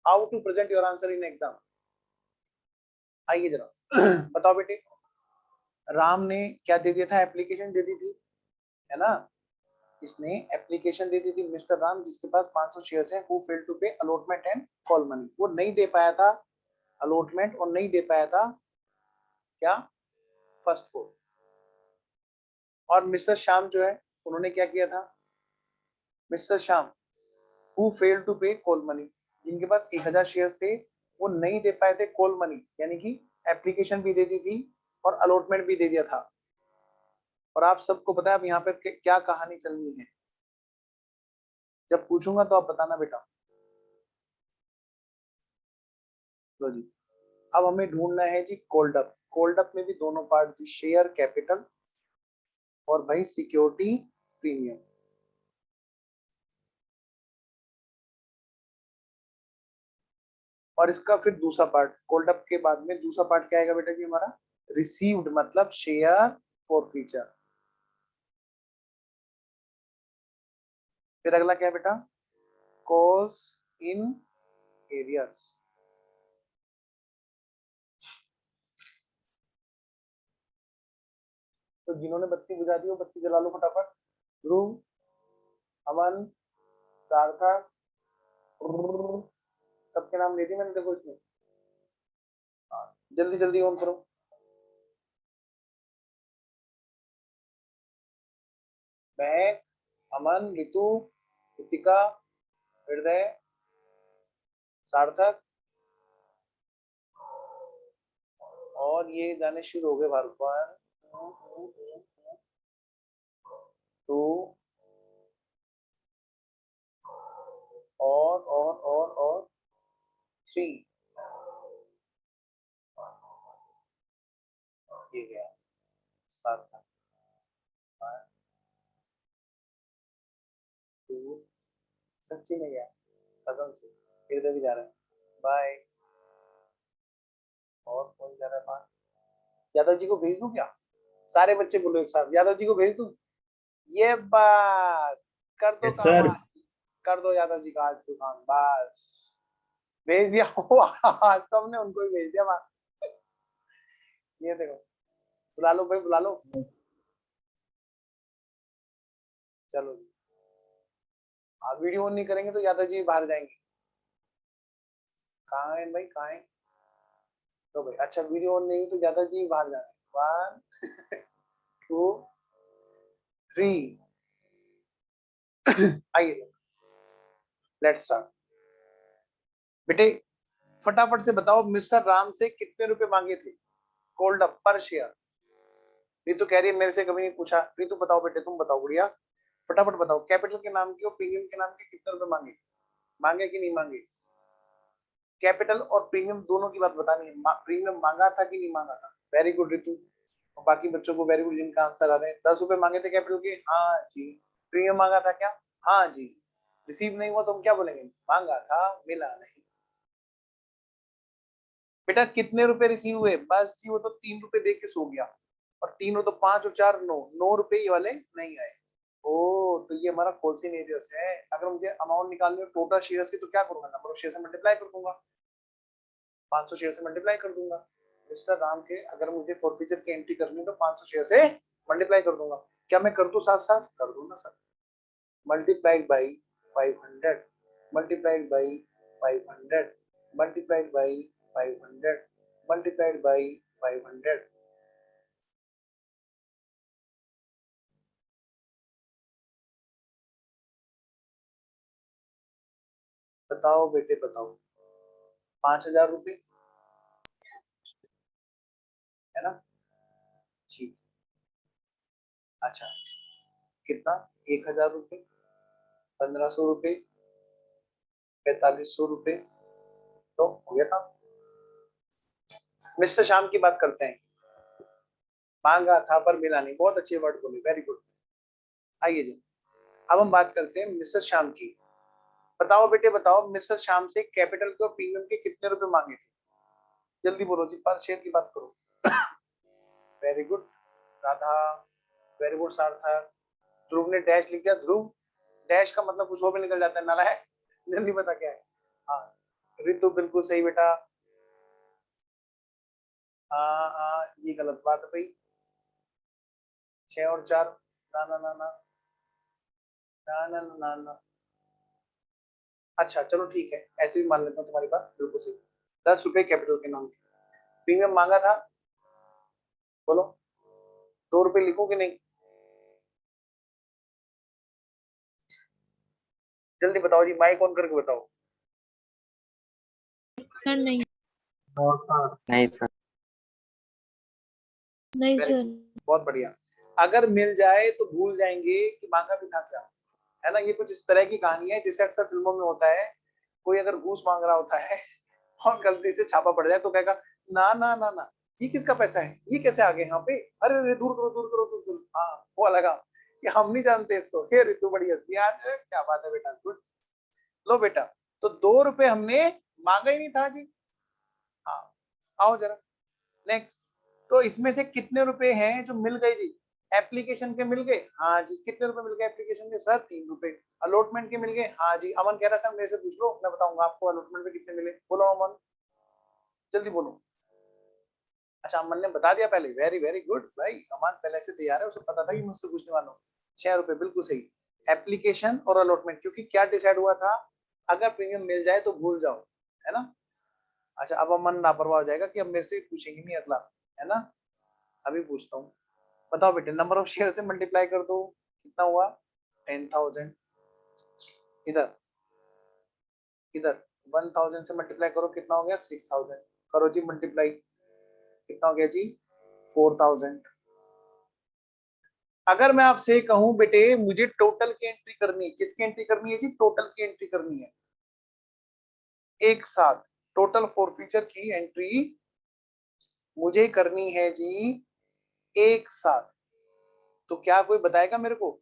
How to present your answer in exam. आइए जरा बताओ बेटे, राम ने क्या दे दिया था, एप्लीकेशन दे दी थी, है ना, इसने एप्लीकेशन दे दी थी मिस्टर राम, जिसके पास 500 शेयर्स हैं, हु फेल्ड टू पे अलॉटमेंट एंड कॉल मनी। वो नहीं दे पाया था अलॉटमेंट और नहीं दे पाया था क्या, फर्स्ट को। और मिस्टर श्याम जो है उन्होंने क्या किया था, mister Shyam who failed to pay call money, जिनके पास 1000 शेयर्स थे, वो नहीं दे पाए थे कॉल मनी, यानी कि एप्लीकेशन भी दे दी थी और अलॉटमेंट भी दे दिया था। और आप सबको पता है अब यहाँ पे क्या कहानी चलनी है, जब पूछूंगा तो आप बताना बेटा। लो जी, अब हमें ढूंढना है जी कोल्ड अप। कोल्ड अप में भी दोनों पार्ट जी, शेयर कैपिटल और भाई सिक्योरिटी प्रीमियम। और इसका फिर दूसरा पार्ट, कोल्ड अप के बाद में दूसरा पार्ट क्या आएगा बेटा जी हमारा, रिसीव्ड मतलब शेयर फॉर फीचर। फिर अगला क्या है बेटा, कॉल्स इन एरियर्स। तो जिन्होंने बत्ती बुझा दी वो बत्ती जला लो फटाफट। ध्रुव, अमन, सार्थक, सबके नाम ले दिए मैंने, देखो इसमें, हाँ जल्दी जल्दी ऑन करो। महक, अमन, रितु, कृतिका, हृदय, सार्थक, और ये गाने शुरू हो गए भारत। 1 2 और 3, ये गया सार्थक। 1 2, सच्ची में गया कसम से, हृदय भी जा रहा है, बाय। और कौन जा रहा है बाहर, यादव जी को भेज दूं क्या, सारे बच्चे बोलो एक साथ, यादव जी को भेज दूं। ये बात कर दो काम सर। आज, कर दो यादव जी का आज से काम, बस भेज दिया हो आज सबने, उनको भी भेज दिया बात। ये देखो, बुला लो भाई बुला लो, चलो जी। आप वीडियो ऑन नहीं करेंगे तो यादव जी बाहर जाएंगे। कहाँ है भाई, कहाँ है, तो भाई अच्छा वीडियो ऑन नहीं तो यादव जी बाहर जा रहे हैं। 1 2 3 आइए लेट्स स्टार्ट। बेटे फटाफट से बताओ, मिस्टर राम से कितने रुपए मांगे थे कोल्ड अप पर शेयर। रितु कह रही है मेरे से कभी नहीं पूछा। रितु बताओ बेटे, तुम बताओ गुड़िया, फटाफट बताओ, कैपिटल के नाम की और प्रीमियम के नाम के कितने रुपए मांगे, मांगे कि नहीं मांगे। कैपिटल और प्रीमियम दोनों की बात बतानी है, प्रीमियम मांगा था कि नहीं मांगा था। वेरी गुड रितु, और बाकी बच्चों को वेरी गुड जिनका आंसर आ रहे हैं। 10 रुपए मांगे थे कैपिटल के, हाँ जी। प्रीमियम मांगा था क्या, हाँ जी। रिसीव नहीं हुआ तो हम क्या बोलेंगे, मांगा था मिला नहीं। बेटा कितने रुपए रिसीव हुए, बस जी वो तो 3 रुपए दे के सो गया, और 3 हो तो 5 और 4 9 रुपए ये वाले नहीं आए। ओ तो ये हमारा कोल्सिन एरियस है। अगर मुझे अमाउंट निकालनी हो टोटल शेयर्स की तो क्या करूंगा, नंबर ऑफ शेयर से मल्टीप्लाई कर दूंगा, 500 शेयर से मल्टीप्लाई कर दूंगा। मिस्टर राम के अगर मुझे फॉरफीचर की एंट्री करनी है तो 500 शेयर से मल्टीप्लाई कर दूंगा। क्या मैं कर दूं साथ साथ? कर दूं ना sir. Multiplied by 500 multiplied by 500 multiplied by 500 multiplied by 500। बताओ बेटे बताओ, 5,000 रुपये है ना? ठीक। अच्छा कितना? 1,000 रुपये, 1,500 रुपये, 4,500 रुपये, तो हो गया काम। मिस्टर शाम की बात करते हैं। मांगा था पर मिला नहीं, बहुत अच्छे वर्ड बोले, वेरी गुड। आइए जी, अब हम बात करते हैं मिस्टर शाम की। बताओ बेटे बताओ, मिस्टर शाम से कैपिटल के और प्रीमियम के कितने रुपए मांगे थे? जल्दी बोलो जी, पर शेयर की बात करो। Very good Radha, very good सार्थक। ध्रुव ने डैश लिख दिया। ध्रुव डैश का मतलब कुछ और भी निकल जाता है, नालायक। जल्दी बता क्या है? हाँ ऋतु बिल्कुल सही बेटा। हाँ ये गलत बात है भाई। 6 और 4, ना ना ना ना ना ना ना ना ना। अच्छा चलो ठीक है, ऐसे भी मान लेता हूँ तुम्हारी बात बिल्कुल सही। 10 रुपए कैपिटल के नाम के प्रीमियम मांगा था, बोलो 2 रुपए लिखो कि नहीं? जल्दी बताओ जी, माइक ऑन करके बताओ। सर नहीं, नहीं सर। नहीं Very सर। good, बहुत बढ़िया। अगर मिल जाए तो भूल जाएंगे कि मांगा भी था क्या, है ना? ये कुछ इस तरह की कहानी है जिसे अक्सर फिल्मों में होता है। कोई अगर घूस मांग रहा होता है और गलती से छापा पड़ जाए तो कहेगा ना ना ना ना, ये किसका पैसा है, ये कैसे आ गए यहाँ पे, अरे अरे दूर करो दूर करो दूर करो। हाँ वो लगा कि हम नहीं जानते इसको। हे ऋतु बड़ी हंसी आज है, क्या बात है बेटा, गुड। लो बेटा, तो 2 रुपए हमने मांगा ही नहीं था जी। हाँ आओ जरा नेक्स्ट। तो इसमें से कितने रुपए हैं जो मिल गए जी? एप्लीकेशन के मिल गए, हाँ जी। कितने रुपए मिल गए एप्लीकेशन के? सर 3 रुपए। अलॉटमेंट के मिल गए, हाँ जी। अमन कह रहा सर मेरे से पूछ लो, मैं बताऊंगा आपको अलॉटमेंट में कितने मिले। बोलो अमन, जल्दी बोलो। अच्छा अमन ने बता दिया पहले, वेरी वेरी गुड भाई। अमन पहले से तैयार है, उसे पता था कि मुझसे पूछने वाला हूँ। 6 रुपए बिल्कुल सही। एप्लीकेशन और अलॉटमेंट, क्योंकि क्या डिसाइड हुआ था, अगर प्रीमियम मिल जाए तो भूल जाओ, है ना? अच्छा अब अमन लापरवाह हो जाएगा कि अब मेरे से पूछेंगे नहीं अगला, है ना? अभी पूछता हूँ। बताओ बेटे, नंबर ऑफ शेयर से मल्टीप्लाई कर दो, कितना हुआ? 10,000। इधर इधर 1,000 से मल्टीप्लाई करो, कितना हो गया? 6,000। करो जी मल्टीप्लाई, कितना हो गया जी? 4,000। अगर मैं आपसे कहूं बेटे मुझे टोटल की एंट्री करनी है, किसकी एंट्री करनी है जी? टोटल की एंट्री करनी है एक साथ। टोटल फॉरफीचर की एंट्री मुझे करनी है जी एक साथ। तो क्या कोई बताएगा मेरे को,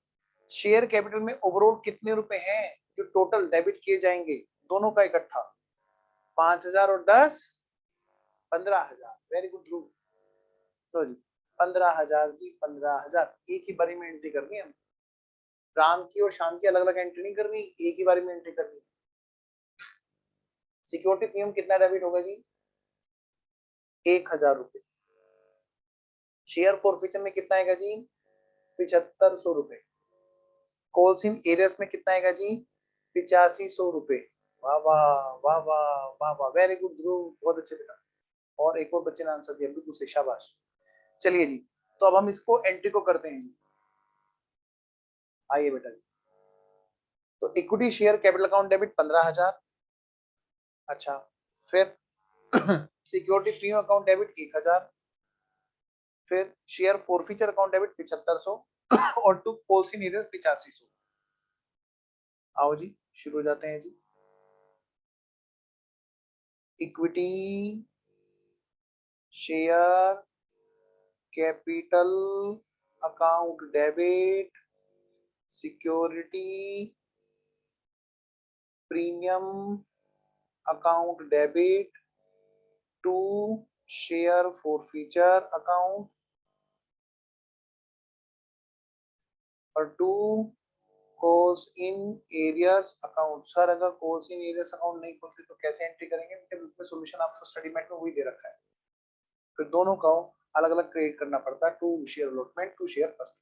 शेयर कैपिटल में ओवरऑल कितने रुपए हैं जो टोटल डेबिट किए जाएंगे दोनों का इकट्ठा? 5,000 और 10, 15,000। वेरी गुड ध्रुव। तो जी 15,000 जी, 15,000 एक ही बारी में एंट्री करनी है। राम की और शाम की अलग अलग एंट्री नहीं करनी, एक ही बारी में एंट्री करनी। सिक्योरिटी प्रीमियम कितना डेबिट होगा जी? 1,000 रुपए। शेयर फॉरफीचर में कितना आएगा जी? 7,500 रुपए। कॉल्स इन एरियर्स में कितना आएगा जी? 8,500 रुपए। वाह वाह वाह वाह वाह वाह, वेरी गुड ध्रुव, बहुत अच्छे बेटा। और एक और बच्चे ने आंसर दिया, बिल्कुल सही, शाबाश। चलिए जी, तो अब हम इसको एंट्री को करते हैं जी। आइए बेटा जी, तो equity share capital account debit 15,000। अच्छा फिर सिक्योरिटी प्रीमियम अकाउंट डेबिट 1,000। फिर शेयर फॉरफीचर अकाउंट डेबिट 7,500 और टू पॉलिसी नीडर्स 8,500। आओ जी शुरू हो जाते हैं जी। Equity share capital account debit security premium account debit to share forfeiture account और to calls in arrears account. Sir अगर कॉल्स इन एरियर्स अकाउंट नहीं खोलते तो कैसे एंट्री करेंगे? उनके बुक में सॉल्यूशन आपको स्टडी मेट में वही दे रखा है। फिर दोनों का अलग अलग क्रिएट करना पड़ता है, to share allotment, to share first.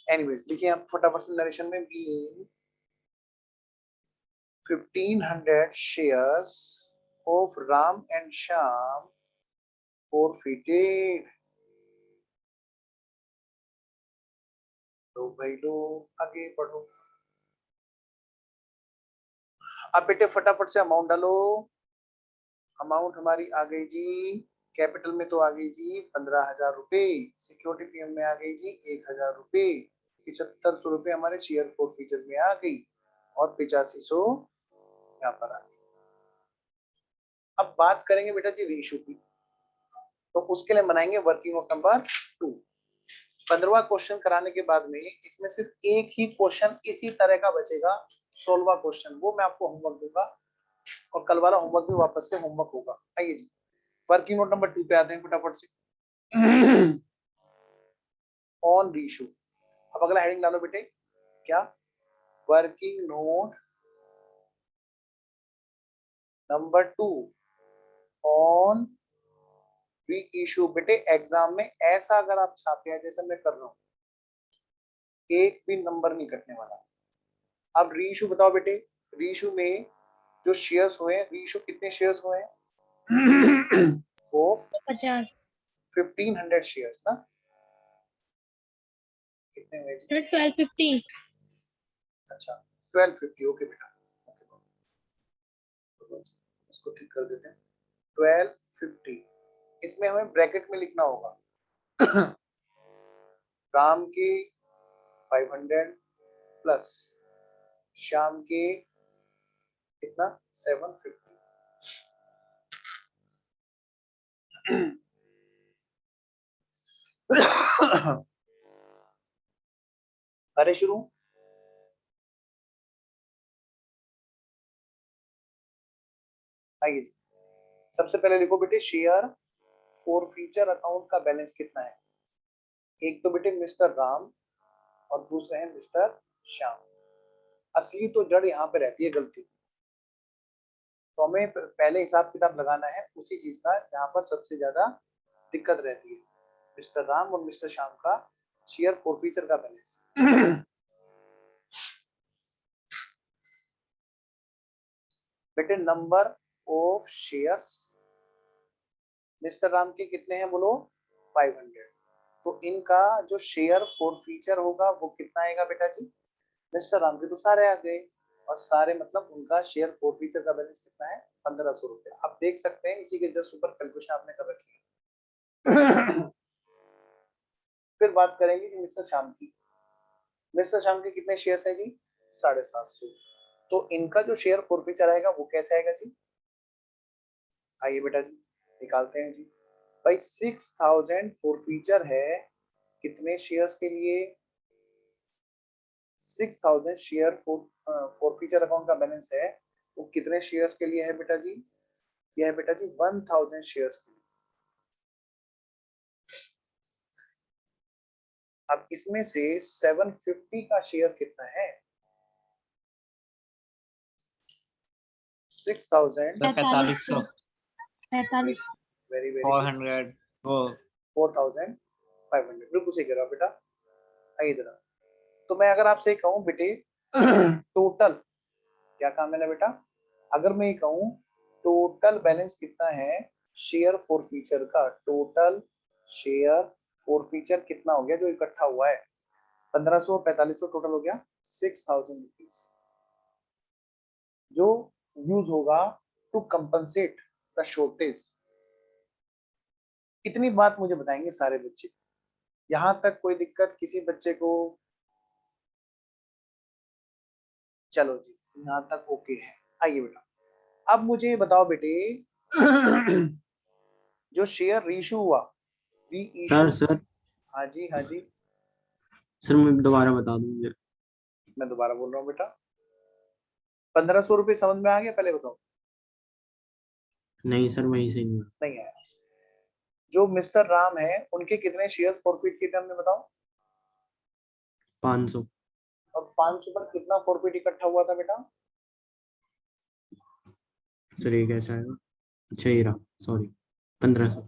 Anyways लिखिए आप फटाफट से नरेशन में, being 1500 shares of Ram and Shyam forfeited। लो भाई लो, आगे बढ़ो। अब बेटे फटाफट से अमाउंट डालो। अमाउंट हमारी आ गई जी, कैपिटल में तो आ गई जी 15,000 रुपए, सिक्योरिटी पीएम में आ गई जी 1,000 रुपए, 7500 रुपए हमारे शेयर फॉरफीचर में आ गई और 8500 यहाँ पर आ गई। अब बात करेंगे बेटा जी रीइशू की, तो उसके लिए बनाएंगे वर्किंग नोट नंबर 2। 15वां क्वेश्चन कराने के बाद में इसमें सिर्फ एक ही क्वेश्चन इसी तरह का बचेगा, 16वां क्वेश्चन, वो मैं आपको होमवर्क दूंगा और कल वाला होमवर्क भी वापस से होमवर्क होगा। आइए जी वर्किंग नोट नंबर 2 पे आते हैं फटाफट से। On reissue. अब अगला हेडिंग डालो बेटे, क्या? Working note number 2 on reissue. बेटे एग्जाम में ऐसा अगर आप छापे हैं जैसे मैं कर रहा हूं, एक भी नंबर नहीं कटने वाला। अब रीइशू बताओ बेटे, रीइशू में जो शेयर्स हुए हैं, रीइशू कितने शेयर्स हुए हैं? ऑफ 50 1500 शेयर्स ना, कितने हुए जी? 1250 अच्छा 1250, ओके बेटा, इसको ठीक कर देते हैं 1250। इसमें हमें ब्रैकेट में लिखना होगा राम के 500 प्लस श्याम के कितना 750। अरे शुरू। आइए सबसे पहले लिखो बेटे शेयर फॉर फ्यूचर अकाउंट का बैलेंस कितना है। एक तो बेटे मिस्टर राम और दूसरे हैं मिस्टर श्याम। असली तो जड़ यहाँ पे रहती है गलती, तो हमें पहले हिसाब किताब लगाना है उसी चीज का जहाँ पर सबसे ज्यादा दिक्कत रहती है, मिस्टर राम और मिस्टर श्याम का शेयर फॉर फ्यूचर का बैलेंस। बेटे number of shares mister Ram के कितने हैं बोलो 500, तो इनका जो शेयर फॉर फ्यूचर होगा वो कितना आएगा बेटा जी? मिस्टर राम के तो सारे आ गए और सारे मतलब उनका शेयर फॉर फ्यूचर का बैलेंस कितना है 1500 रुपए। आप देख सकते हैं इसी के जस्ट ऊपर कैलकुलेशन आपने कर रखी है। फिर बात करेंगे कि मिस्टर श्याम की, मिस्टर श्याम के कितने शेयर्स है जी 750, तो इनका जो शेयर फॉर फ्यूचर आएगा वो कैसे आएगा जी? आइए बेटा जी निकालते हैं जी। भाई 6000 फॉर फ्यूचर है कितने शेयर्स के लिए? 6000 शेयर फॉर फ्यूचर अकाउंट का बैलेंस है, वो कितने शेयर्स के लिए है बेटा जी? यह है बेटा जी 1000 शेयर्स के लिए। अब इसमें से 750 का शेयर कितना है? 6000 4500 वेरी वेरी 400 वो 4500 बिल्कुल सही कह रहा बेटा। आइए इधर आओ। तो मैं अगर आपसे कहूं बेटे टोटल क्या काम है ना बेटा, अगर मैं ये कहूं टोटल बैलेंस कितना है शेयर फॉर फ्यूचर का, टोटल शेयर फॉर फ्यूचर कितना हो गया जो इकट्ठा हुआ है 1500 4500 टोटल हो गया 6000 रुपीज, जो यूज होगा टू कंपनसेट द शॉर्टेज। इतनी बात मुझे बताएंगे सारे बच्चे, यहां तक कोई दिक्कत किसी बच्चे को? चलो जी यहां तक ओके है। आइए बेटा अब मुझे ये बताओ बेटे जो शेयर रीइशू हुआ, रीइशू, सर हाँ जी हाँ जी, सर मैं दोबारा बता दूं मुझे। मैं दोबारा बोल रहा हूँ बेटा 1500 रुपये समझ में आ गया? पहले बताओ। नहीं सर वही से नहीं हुआ। नहीं आया। जो मिस्टर राम है उनके कितने शेयर्स फॉरफिट किए थे हमने बताओ? 500 और 500 पर कितना फॉरफिट इकट्ठा हुआ था बेटा? सर ये कैसा आएगा? अच्छा ये रहा, सॉरी 1500।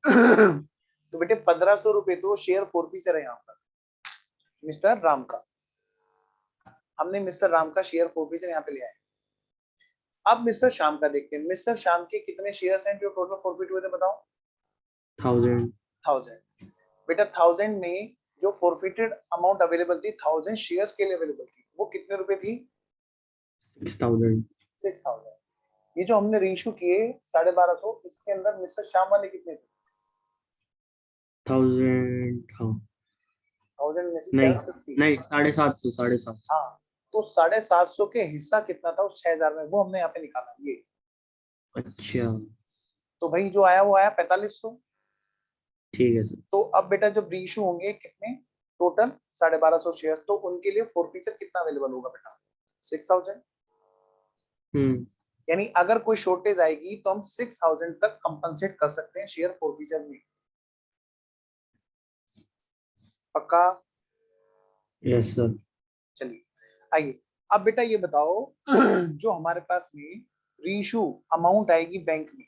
तो बेटे 1500 रुपए तो शेयर फॉरफीचर है यहाँ पर मिस्टर राम का। हमने मिस्टर राम का शेयर फॉरफीचर यहाँ पे लिया है। अब मिस्टर श्याम का देखते हैं। मिस्टर श्याम के कितने शेयर्स हैं जो टोटल फॉरफिट हुए थे बताओ? 1000 1000। बेटा 1000 में जो फॉरफिटेड अमाउंट अवेलेबल थी 1000 शेयर्स के लिए अवेलेबल थी, वो कितने रुपए थी? 6000 6000। ये जो हमने रीइश्यू किए 1250, इसके अंदर मिस्टर श्याम वाले कितने थे? 1000 हाँ 1000 में से नहीं 750। नहीं 750 हाँ, तो 750 के हिस्सा कितना था उस 6000 में, वो हमने यहाँ पे निकाला ये। अच्छा तो भाई जो आया वो आया 4500। ठीक है सर। तो अब बेटा जब रीइश्यू होंगे कितने टोटल 1250 शेयर्स, तो उनके लिए फॉरफीचर कितना अवेलेबल होगा बेटा? 6000। यानी अगर कोई शॉर्टेज आएगी तो हम 6000 तक कंपनसेट कर सकते हैं शेयर फॉरफीचर में। पक्का? Yes sir. चलिए आइए अब बेटा ये बताओ जो हमारे पास में रीइश्यू अमाउंट आएगी बैंक में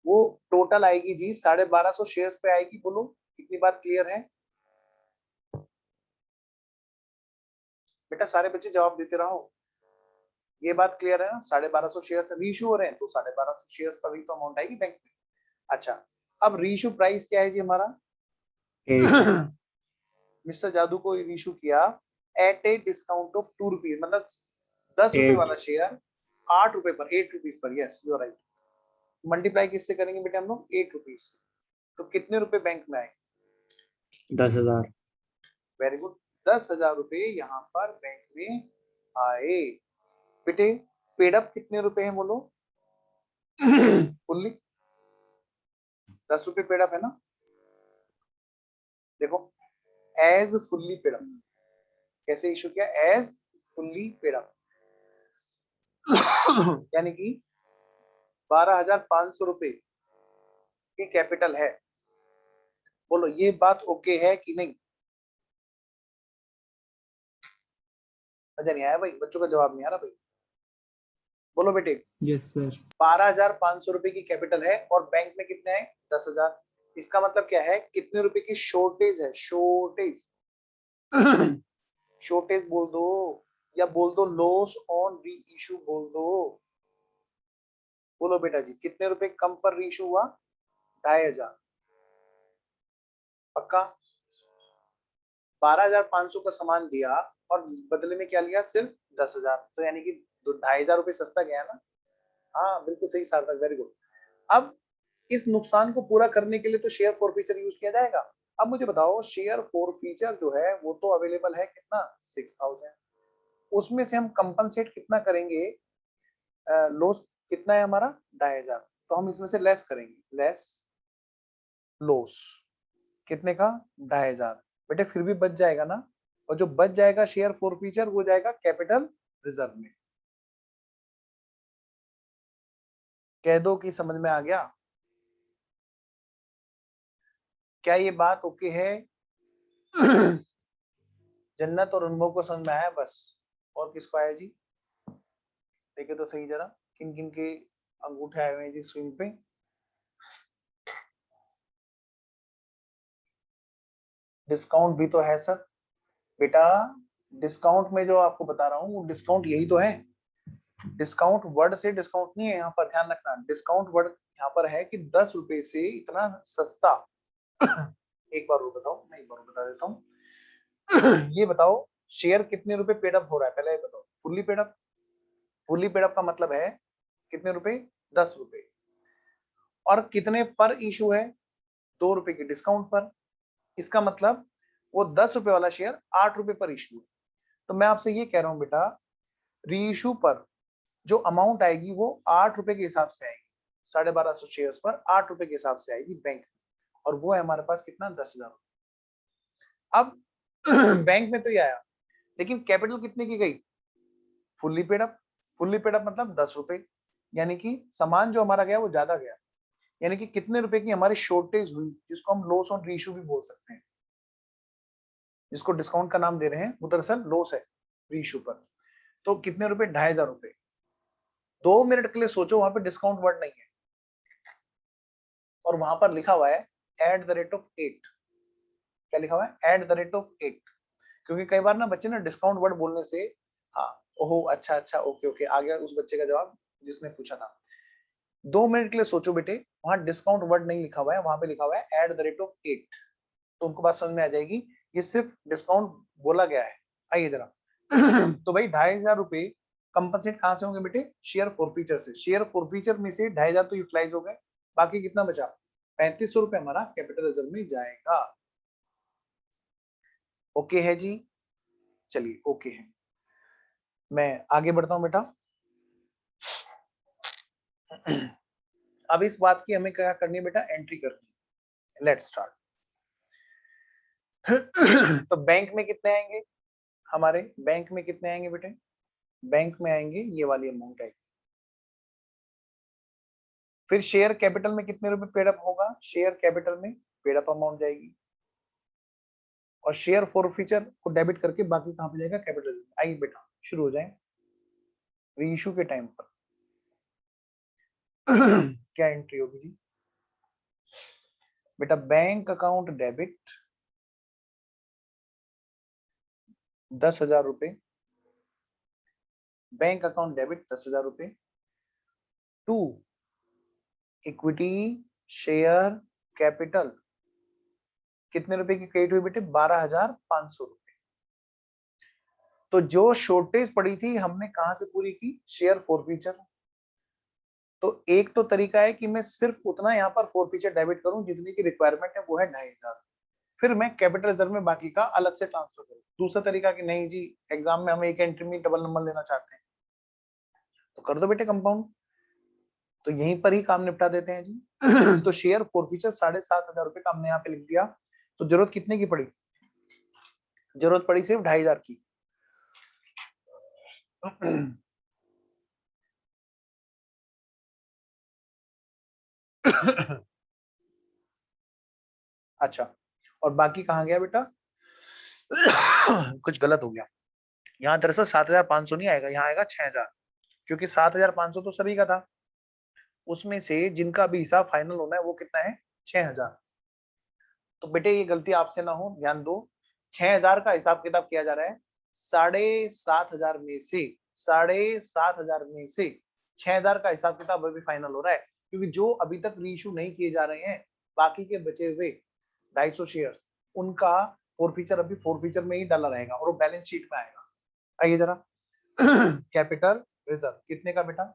वो टोटल आएगी जी 1250 शेयर्स पे आएगी। बोलो कितनी बात क्लियर है? बेटा सारे बच्चे जवाब देते रहो। ये बात क्लियर है ना? 1250 शेयर्स रीइश्यू हो रहे हैं तो 1250 शेयर्स का भी तो अमाउंट आएगी बैंक में। अच्छा अब रीइश्यू प्राइस क्या है जी हमारा? 8 मिस्टर जादू को रीइश्यू किया at a discount of 2 rupees, मतलब 10 रुपए वाला शेयर 8 रुपए पर, 8 रुपीज पर। Yes you are right. Multiply किससे करेंगे बेटा हम लोग? 8 रुपीज। तो कितने रुपए बैंक में आए? 10,000 वेरी गुड, 10,000 रुपए यहाँ पर बैंक में आए। बेटे पेड अप कितने रुपए हैं बोलो? फुल्ली 10 रुपए पेड अप है ना? देखो एज फुल्ली पेड अप कैसे इशू किया? एज फुल्ली पेड अप यानी कि 12,500 रुपए की कैपिटल है। बोलो ये बात ओके है कि नहीं? मजा नहीं आया भाई? बच्चों का जवाब नहीं आ रहा भाई? बोलो बेटे। Yes sir. 12,500 रुपए की कैपिटल है और बैंक में कितने हैं? 10,000। इसका मतलब क्या है? कितने रुपए की शॉर्टेज है? शॉर्टेज शॉर्टेज बोल दो या बोल दो लॉस ऑन री इशू बोल दो। बोलो बेटा जी कितने रुपए कम पर री इशू हुआ? 2,500। पक्का? 12,500 का सामान दिया और बदले में क्या लिया? सिर्फ 10,000। तो यानी कि 2,500 रुपए सस्ता गया ना? हाँ बिल्कुल सही सार्थक, वेरी गुड। अब इस नुकसान को पूरा करने के लिए तो शेयर फॉरफीचर यूज किया जाएगा। अब मुझे बताओ शेयर फॉरफीचर जो है वो तो अवेलेबल है कितना? 6,000। उसमें से हम कंपनसेट कितना करेंगे? लॉस कितना है हमारा? 2,500। तो हम इसमें से लेस करेंगे, लेस लॉस कितने का? 2,500। बेटे फिर भी बच जाएगा ना? और जो बच जाएगा शेयर फॉरफीचर वो जाएगा कैपिटल रिजर्व में। कह दो कि समझ में आ गया? क्या ये बात ओके है? जन्नत और अनुभव को समझ में आया बस? और किसको आया जी? देखे तो सही जरा किन किन के अंगूठे आए हुए हैं जी स्क्रीन पे। डिस्काउंट भी तो है सर। बेटा डिस्काउंट में जो आपको बता रहा हूँ वो डिस्काउंट यही तो है। डिस्काउंट वर्ड से डिस्काउंट नहीं है यहाँ पर, ध्यान रखना। डिस्काउंट वर्ड यहाँ पर है कि 10 रुपए से इतना सस्ता। एक बार वो बताओ, मैं एक बार बता देता हूँ। ये बताओ शेयर कितने रुपए पेड अप हो रहा है? पहले ये बताओ। Fully paid up. Fully paid up का मतलब है कितने रुपए? 10 रुपए। और कितने पर इशू है? 2 रुपए की डिस्काउंट पर। इसका मतलब वो 10 रुपए वाला शेयर 8 रुपए पर इशू है। तो मैं आपसे ये कह रहा हूँ बेटा रीइशू पर जो अमाउंट आएगी वो 8 रुपए के हिसाब से आएगी। 1250 शेयर्स पर 8 रुपए के हिसाब से आएगी बैंक में, और वो है हमारे पास कितना? 10,000। अब बैंक में तो ये आया, लेकिन कैपिटल कितने की गई? Fully paid up. Fully paid up मतलब 10 रुपए, यानी कि सामान जो हमारा गया वो ज्यादा गया। यानी कि कितने रुपए की हमारी शॉर्टेज हुई, जिसको हम लॉस ऑन रीइशू भी बोल सकते हैं। जिसको डिस्काउंट का नाम दे रहे हैं वो दरअसल लॉस है रीइशू पर। तो कितने रुपए? 2,500 रुपए। 2 मिनट के लिए सोचो, वहां पे डिस्काउंट वर्ड नहीं है और वहां पर लिखा हुआ है @8, क्या लिखा हुआ है @8, क्योंकि कई बार ना बच्चे ना डिस्काउंट वर्ड बोलने से, हाँ ओहो अच्छा अच्छा ओके ओके, आ गया उस बच्चे का जवाब जिसने पूछा था। 2 मिनट के लिए सोचो बेटे, वहां डिस्काउंट वर्ड नहीं लिखा हुआ है, वहां पे लिखा हुआ है @8, तो उनको बात समझ में आ जाएगी, ये सिर्फ डिस्काउंट बोला गया है। आइए जरा तो भाई 2500 रुपए कंपनसेट कहां से होंगे बेटे, शेयर फॉरफीचर से। शेयर फॉरफीचर में से 2500 तो यूटिलाइज हो गए, बाकी कितना बचा, 3500 रुपए हमारा कैपिटल रिजर्व में जाएगा। ओके है जी, चलिए ओके है, मैं आगे बढ़ता हूं बेटा। अब इस बात की हमें क्या करनी है बेटा, एंट्री करनी है। Let's start. तो बैंक में कितने आएंगे हमारे, बैंक में कितने आएंगे बेटे, बैंक में आएंगे ये वाली अमाउंट आएगी। फिर शेयर कैपिटल में कितने रुपए पेड अप होगा, शेयर कैपिटल में पेड अप अमाउंट जाएगी, और शेयर फॉरफीचर को डेबिट करके बाकी कहां पे जाएगा, कैपिटल। आइए बेटा शुरू हो जाए। रीइश्यू के टाइम पर क्या एंट्री होगी जी बेटा, बैंक अकाउंट डेबिट 10,000 रुपए, बैंक अकाउंट डेबिट 10,000 रुपए टू इक्विटी शेयर कैपिटल, कितने रुपए की क्रेडिट हुई बेटे, 12,500 रुपए। तो जो शॉर्टेज पड़ी थी हमने कहां से पूरी की, शेयर फॉरफीचर। तो एक तो तरीका है कि मैं सिर्फ उतना यहाँ पर फॉरफीचर डेबिट करूं जितनी की रिक्वायरमेंट है, वो है 2,500, फिर मैं कैपिटल रिजर्व में बाकी का अलग से ट्रांसफर करूं। दूसरा तरीका कि नहीं जी एग्जाम में हम एक एंट्री में डबल नंबर लेना चाहते हैं, तो कर दो बेटे कंपाउंड, तो यहीं पर ही काम निपटा देते हैं जी। तो शेयर फॉरफीचर 7,500 रुपए का हमने यहाँ पे लिख दिया। तो जरूरत कितने की पड़ी, जरूरत पड़ी सिर्फ 2,500 की। अच्छा, और बाकी कहाँ गया बेटा, कुछ गलत हो गया, यहाँ दरअसल 7,500 नहीं आएगा, यहाँ आएगा 6,000, क्योंकि 7,500 तो सभी का था, उसमें से जिनका भी हिसाब फाइनल होना है वो कितना है, 6,000। तो बेटे ये गलती आपसे ना हो, ध्यान दो, 6,000 का हिसाब किताब किया जा रहा है, 7,500 में से 7,500 में से 6,000 का हिसाब किताब अभी फाइनल हो रहा है, क्योंकि जो अभी तक रीइश्यू नहीं किए जा रहे हैं, बाकी के बचे हुए 250 शेयर्स, उनका फॉरफीचर अभी फॉरफीचर में ही डाला रहेगा और वो बैलेंस शीट में आएगा। आइए जरा कैपिटल रिजर्व कितने का बेटा,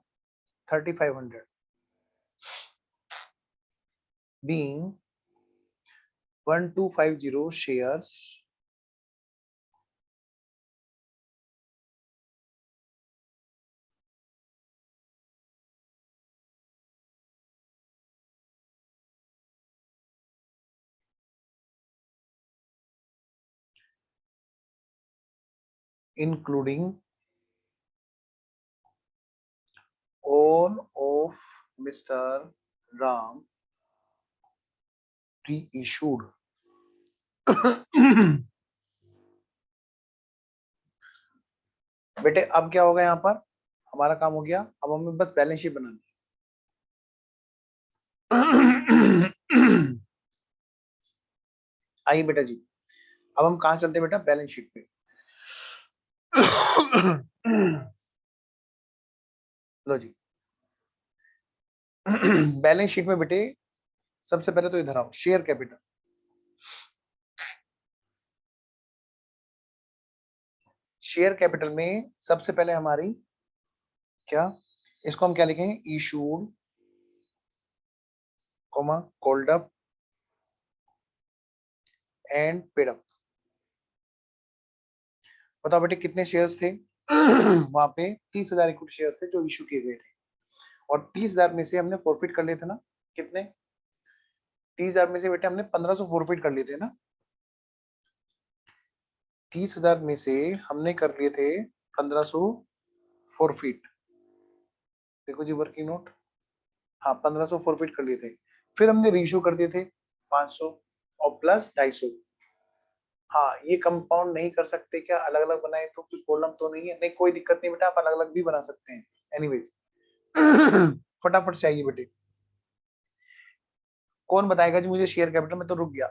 3,500 being 1250 shares including all of Mr. Ram reissued बेटे अब क्या होगा, यहाँ पर हमारा काम हो गया, अब हमें बस बैलेंस शीट बनानी है। आइए बेटा जी, अब हम कहाँ चलते हैं बेटा, बैलेंस शीट पे। लो जी, बैलेंस शीट में बेटे सबसे पहले तो इधर आओ, शेयर कैपिटल। शेयर कैपिटल में सबसे पहले हमारी क्या, इसको हम क्या लिखेंगे, issued comma called up and paid up. बताओ बेटे कितने शेयर्स थे, वहां पे 30,000 इक्विटी शेयर्स थे जो इशू किए गए थे, और 30,000 में से हमने फॉरफिट कर लिए थे ना, कितने, 30,000 में से बेटे हमने 1,500 फॉरफिट कर लिए थे ना, 30,000 में से हमने कर लिए थे 1,500 फॉरफिट। देखो जी वर्किंग नोट, हाँ 1,500 फॉरफिट कर लिए थे, फिर हमने रीइश्यू कर दिए थे 500 और प्लस 250। हाँ ये कंपाउंड नहीं कर सकते क्या, अलग अलग बनाए तो कुछ प्रॉब्लम तो नहीं है, नहीं कोई दिक्कत नहीं बेटा, आप अलग अलग भी बना सकते हैं। एनीवेज फटाफट से आइए बेटे, कौन बताएगा जी मुझे शेयर कैपिटल में? तो रुक गया।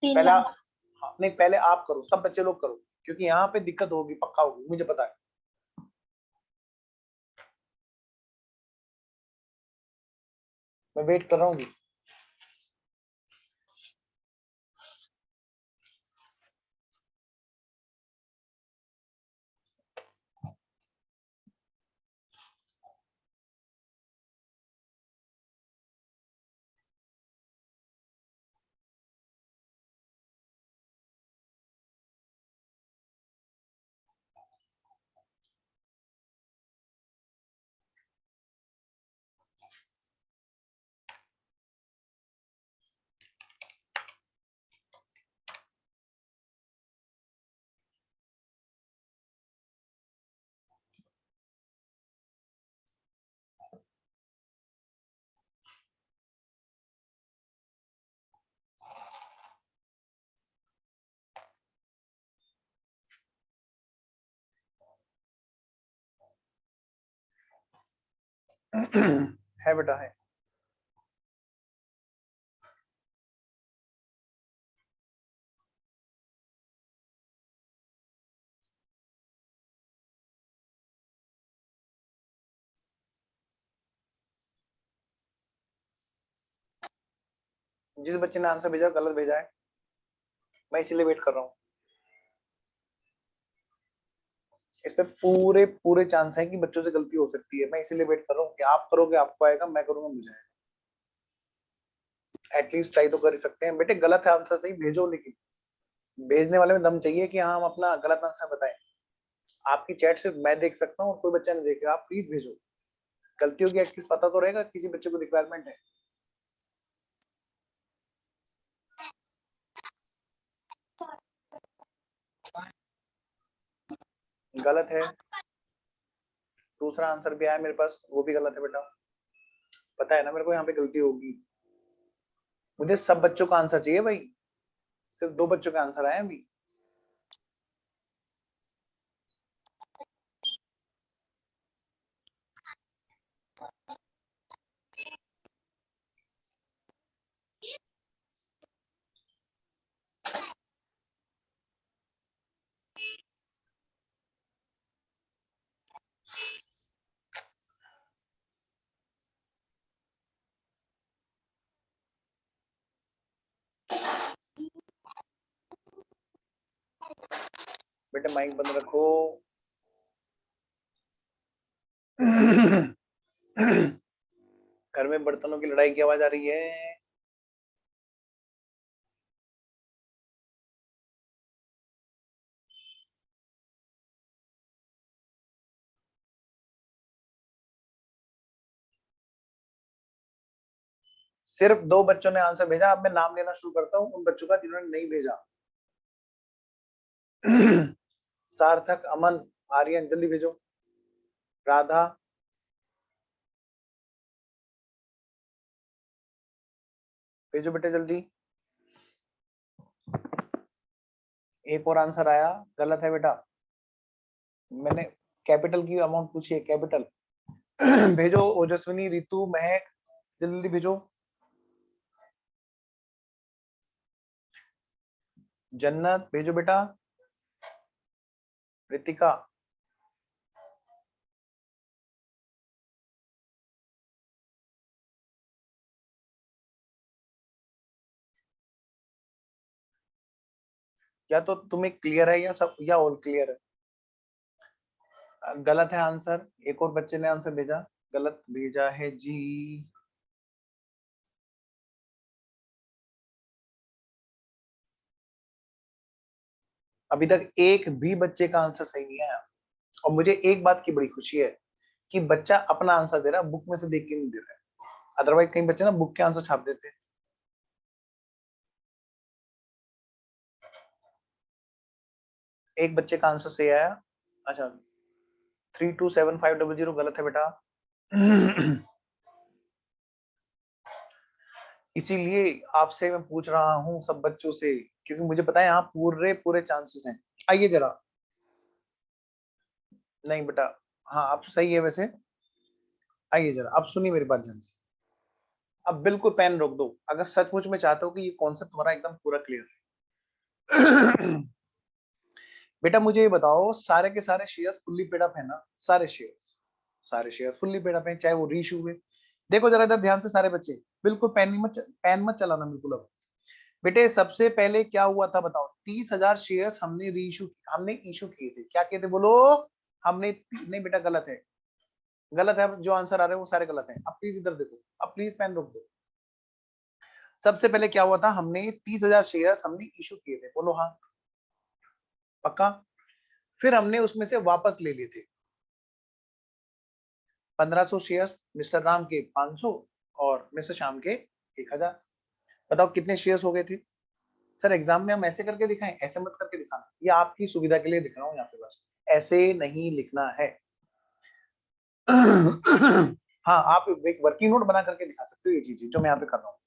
3 पहले लाख। हाँ, नहीं पहले आप करो, सब बच्चे लोग करो, क्योंकि यहाँ पे दिक्कत होगी, पक्का होगी, मुझे पता है। मैं वेट कर रहा हूँ जी। है बेटा, है। जिस बच्चे ने आंसर भेजा गलत भेजा है, मैं इसीलिए वेट कर रहा हूँ। इस पे पूरे पूरे चांस है कि बच्चों से गलती हो सकती है, मैं इसीलिए वेट कर रहा हूँ कि आप करोगे आपको आएगा, मैं करूंगा मुझे आएगा। एटलीस्ट ट्राई तो कर ही सकते हैं। बेटे गलत है आंसर, सही भेजो, लेकिन भेजने वाले में दम चाहिए कि हाँ हम अपना गलत आंसर बताएं। आपकी चैट सिर्फ मैं देख सकता हूँ और कोई बच्चा नहीं देखेगा, आप प्लीज भेजो। गलती होगी एटलीस्ट पता तो रहेगा, किसी बच्चे को रिक्वायरमेंट है। गलत है। दूसरा आंसर भी आया मेरे पास, वो भी गलत है बेटा। पता है ना मेरे को यहाँ पे गलती होगी। मुझे सब बच्चों का आंसर चाहिए भाई, सिर्फ 2 बच्चों का आंसर आया अभी। बेटे माइक बंद रखो। घर में बर्तनों की लड़ाई की आवाज आ रही है। सिर्फ 2 बच्चों ने आंसर भेजा। अब मैं नाम लेना शुरू करता हूँ उन बच्चों का जिन्होंने नहीं भेजा। सार्थक, अमन, आर्यन, जल्दी भेजो। राधा, भेजो बेटे जल्दी। एक और आंसर आया, गलत है बेटा। मैंने कैपिटल की अमाउंट पूछी है, कैपिटल। भेजो ओजस्विनी, रितु, महक, जल्दी भेजो। जन्नत भेजो बेटा। रितिका, या तो तुम्हें क्लियर है या सब या ऑल क्लियर है। गलत है आंसर। एक और बच्चे ने आंसर भेजा, गलत भेजा है जी। अभी तक एक भी बच्चे का आंसर सही नहीं आया। और मुझे एक बात की बड़ी खुशी है कि बच्चा अपना आंसर दे रहा है, बुक में से देख के नहीं दे रहा है। अदरवाइज कई बच्चे ना बुक के आंसर छाप देते हैं। एक बच्चे का आंसर सही आया। अच्छा, 327500 गलत है बेटा। इसीलिए आपसे मैं पूछ रहा हूँ सब बच्चों से, क्योंकि मुझे पता है यहाँ पूरे पूरे चांसेस हैं। आइए जरा। नहीं बेटा, हाँ आप सही है वैसे। आइए जरा अब सुनिए मेरी बात ध्यान से, अब बिल्कुल पेन रोक दो अगर सचमुच में चाहते हो कि ये कॉन्सेप्ट तुम्हारा एकदम पूरा क्लियर है। बेटा मुझे ये बताओ, सारे के सारे शेयर्स फुल्ली पेड अप है ना? सारे शेयर्स फुल्ली पेड अप है, चाहे वो रीइश्यू हुए। देखो जरा इधर ध्यान से सारे बच्चे, बिल्कुल पेन मत चलाना बिल्कुल। अब बेटे सबसे पहले क्या हुआ था बताओ? 30,000 शेयर्स हमने इशू किए थे। क्या किए थे बोलो? हमने नहीं बेटा गलत है, गलत है, जो आंसर आ रहे हैं वो सारे गलत हैं। अब प्लीज इधर देखो, अब प्लीज पेन रोक दो। सबसे पहले क्या हुआ था? हमने 30,000 शेयर्स हमने इशू किए थे, बोलो हाँ पक्का? फिर हमने उसमें से वापस ले लिए थे 1500 शेयर्स, मिस्टर राम के 500 और मिस्टर श्याम के 1000। बताओ कितने शेयर्स हो गए थे? सर एग्जाम में हम ऐसे करके दिखाएं? ऐसे मत करके दिखाना, ये आपकी सुविधा के लिए दिख रहा हूँ यहाँ पे, बस ऐसे नहीं लिखना है। हाँ आप एक वर्किंग नोट बना करके दिखा सकते हो ये चीजें जो मैं यहाँ पे कर रहा हूँ।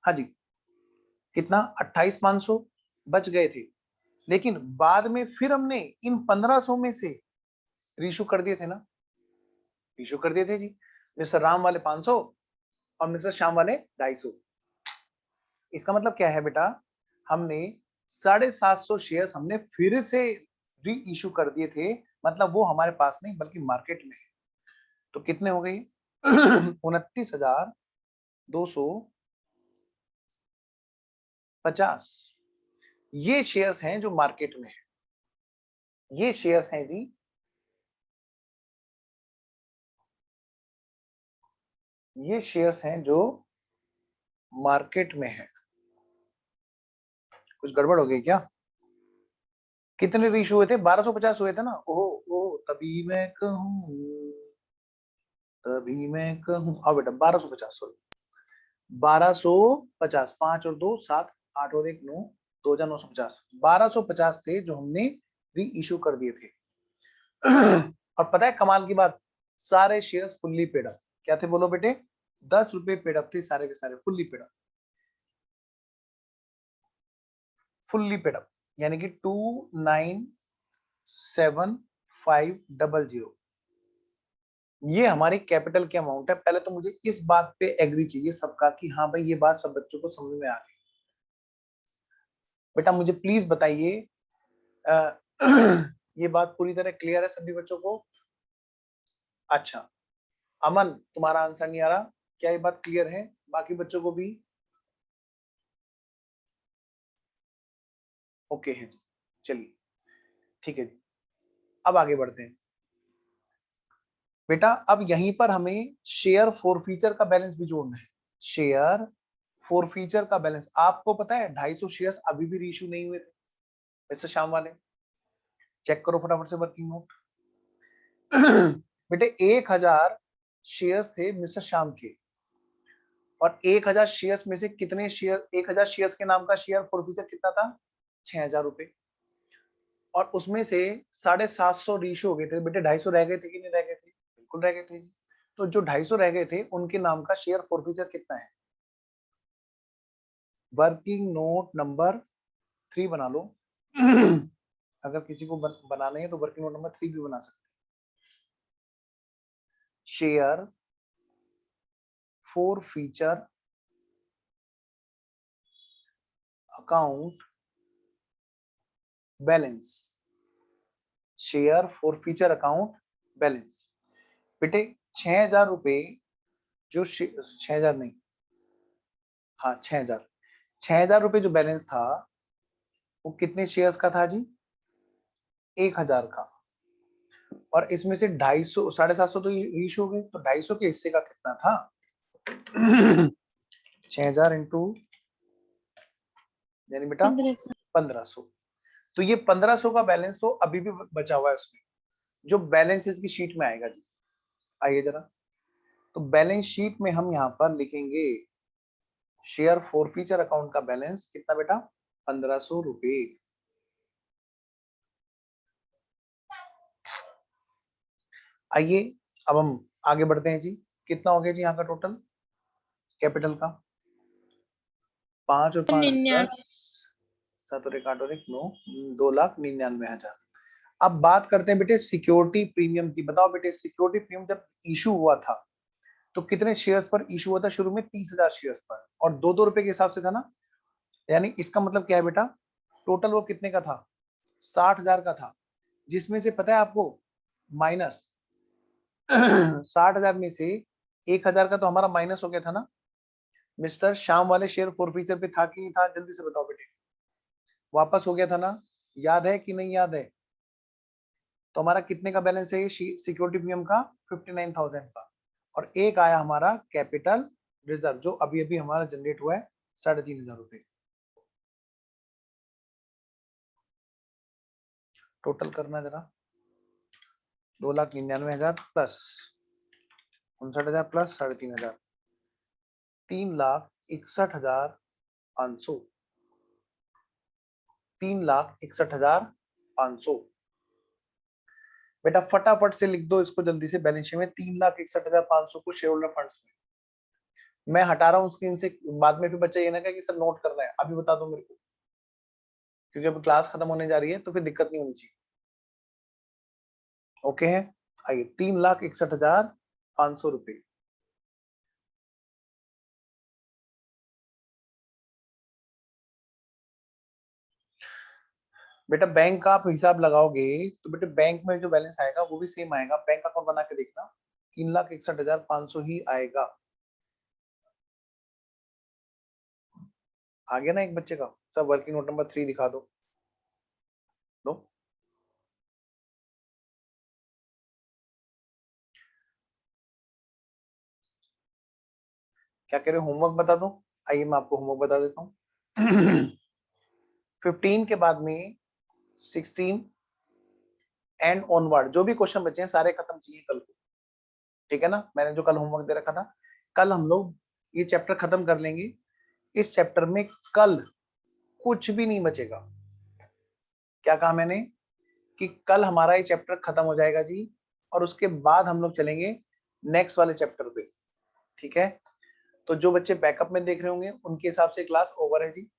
हाँ जी, कितना? 28,500 बच गए थे, लेकिन बाद में फिर हमने इन 1500 में से रीशू कर दिए थे ना, रीशू कर दिए थे जी। मिस्टर राम वाले 500 और मिस्टर श्याम वाले 250। इसका मतलब क्या है बेटा? हमने 750 शेयर्स हमने फिर से री इशू कर दिए थे, मतलब वो हमारे पास नहीं बल्कि मार्केट में है। तो कितने हो गए? 29,250। ये शेयर्स हैं जो मार्केट में है, ये शेयर्स हैं जी, ये शेयर्स हैं जो मार्केट में है। कुछ गड़बड़ हो गई क्या? कितने रीइशू हुए थे? 1250 हुए थे ना? ओहो ओहो, तभी मैं कहूं। आओ बेटा 1250, सॉरी 1250, 5 और 2 7, 8 और 1 9, 2,950, 1250 थे जो हमने री इशू कर दिए थे। और पता है कमाल की बात, सारे शेयर्स फुल्ली पेड अप। क्या थे बोलो बेटे? 10 रुपए पेड अप थे सारे के सारे, fully paid up, fully paid up, यानी कि 297500। ये हमारी कैपिटल की अमाउंट है। पहले तो मुझे इस बात पे एग्री चाहिए सबका कि हाँ भाई ये बात सब बच्चों को समझ में आ गई। बेटा मुझे प्लीज बताइए ये बात पूरी तरह क्लियर है सभी बच्चों को? अच्छा अमन तुम्हारा आंसर नहीं आ रहा, क्या ये बात क्लियर है बाकी बच्चों को भी? ओके है, चलिए ठीक है जी, अब आगे बढ़ते हैं। बेटा अब यहीं पर हमें शेयर फॉरफीचर का बैलेंस भी जोड़ना है। शेयर फॉरफीचर का बैलेंस आपको पता है 250 शेयर्स अभी भी रीइश्यू नहीं हुए थे वैसे शाम वाले, चेक करो फटाफट से वर्किंग नोट। बेटे 1000 शेयर्स थे मिस्टर श्याम के, और 1000 शेयर्स में से कितने शेयर, 1000 शेयर्स के नाम का शेयर फॉरफीचर कितना था? 6,000 रुपए, और उसमें से 750 रीइश्यू हो गए थे। बेटे 250 रह गए थे कि नहीं रह गए थे? बिल्कुल रह गए थे जी। तो जो 250 रह गए थे उनके नाम का शेयर फॉरफीचर कितना है? वर्किंग नोट नंबर 3 बना लो। अगर किसी को बनाने हैं तो वर्किंग नोट नंबर 3 भी बना सकते हैं। Share forfeiture account balance, share forfeiture account balance. बेटे 6,000 रुपए जो 6,000 नहीं, हाँ 6,000 रुपए जो बैलेंस था वो कितने शेयर्स का था जी? 1,000 का, और इसमें से 250 750 तो इशू हो गए, तो 250 के हिस्से का कितना था? 6,000 इंटू यानी बेटा 1500। 1500। तो ये 1500 का बैलेंस तो अभी भी बचा हुआ है उसमें, जो बैलेंस इसकी शीट में आएगा जी। आइए जरा, तो बैलेंस शीट में हम यहाँ पर लिखेंगे शेयर फॉरफीचर अकाउंट का बैलेंस कितना बेटा? 1500 रुपए। आइए अब हम आगे बढ़ते हैं जी। कितना हो गया जी यहाँ का टोटल कैपिटल का? 5 और 5 10, 7 और 1 8 और 1 9, 2,99,000। अब बात करते हैं बेटे सिक्योरिटी प्रीमियम की। बताओ बेटे सिक्योरिटी प्रीमियम जब इशू हुआ था तो कितने शेयर्स पर इशू हुआ था? शुरू में 30,000 शेयर्स पर, और 2-2 रुपए के हिसाब से था ना। यानी इसका मतलब क्या है बेटा, टोटल वो कितने का था? 60,000 का था, जिसमें से पता है आपको माइनस 60,000 में से 1,000 का तो हमारा माइनस हो गया था ना। मिस्टर श्याम वाले शेयर फॉरफीचर पे था कि नहीं था? जल्दी से बताओ बेटे। वापस हो गया था ना, याद है कि नहीं याद है? तो हमारा कितने का बैलेंस है सिक्योरिटी प्रीमियम का? 59,000 का। और एक आया हमारा कैपिटल रिजर्व जो अभी अभी हमारा जनरेट हुआ है 3,500 रुपए। टोटल करना जरा, 2,99,000 प्लस 59,000 प्लस 3,500, 3,61,500, 3,61,500। बेटा फटाफट से लिख दो इसको जल्दी से बैलेंस शीट में, 3,61,500 को शेयर होल्डर फंड्स में। मैं हटा रहा हूँ स्क्रीन से, बाद में फिर बच्चा ये ना कहे कि सर नोट करना है, अभी बता दो मेरे को, क्योंकि अब क्लास खत्म होने जा रही है तो फिर दिक्कत नहीं होनी चाहिए। ओके है, आइए 3,61,500 रुपए। बेटा बैंक का आप हिसाब लगाओगे तो बेटे बैंक में जो बैलेंस आएगा वो भी सेम आएगा। बैंक अकाउंट बना के देखना, 3,61,500 ही आएगा। आ गया ना एक बच्चे का? सब वर्किंग नोट नंबर 3 दिखा दो। लो क्या कह रहे हो, होमवर्क बता दो? आइए मैं आपको होमवर्क बता देता हूँ। 15 के बाद में 16 एंड ऑनवर्ड जो भी क्वेश्चन बचे हैं सारे खत्म चाहिए कल को, ठीक है ना। मैंने जो कल होमवर्क दे रखा था, कल हम लोग ये चैप्टर खत्म कर लेंगे। इस चैप्टर में कल कुछ भी नहीं बचेगा। क्या कहा मैंने कि कल हमारा ये चैप्टर खत्म हो जाएगा जी, और उसके बाद हम लोग चलेंगे नेक्स्ट वाले चैप्टर पे, ठीक है। तो जो बच्चे बैकअप में देख रहे होंगे उनके हिसाब से क्लास ओवर है जी।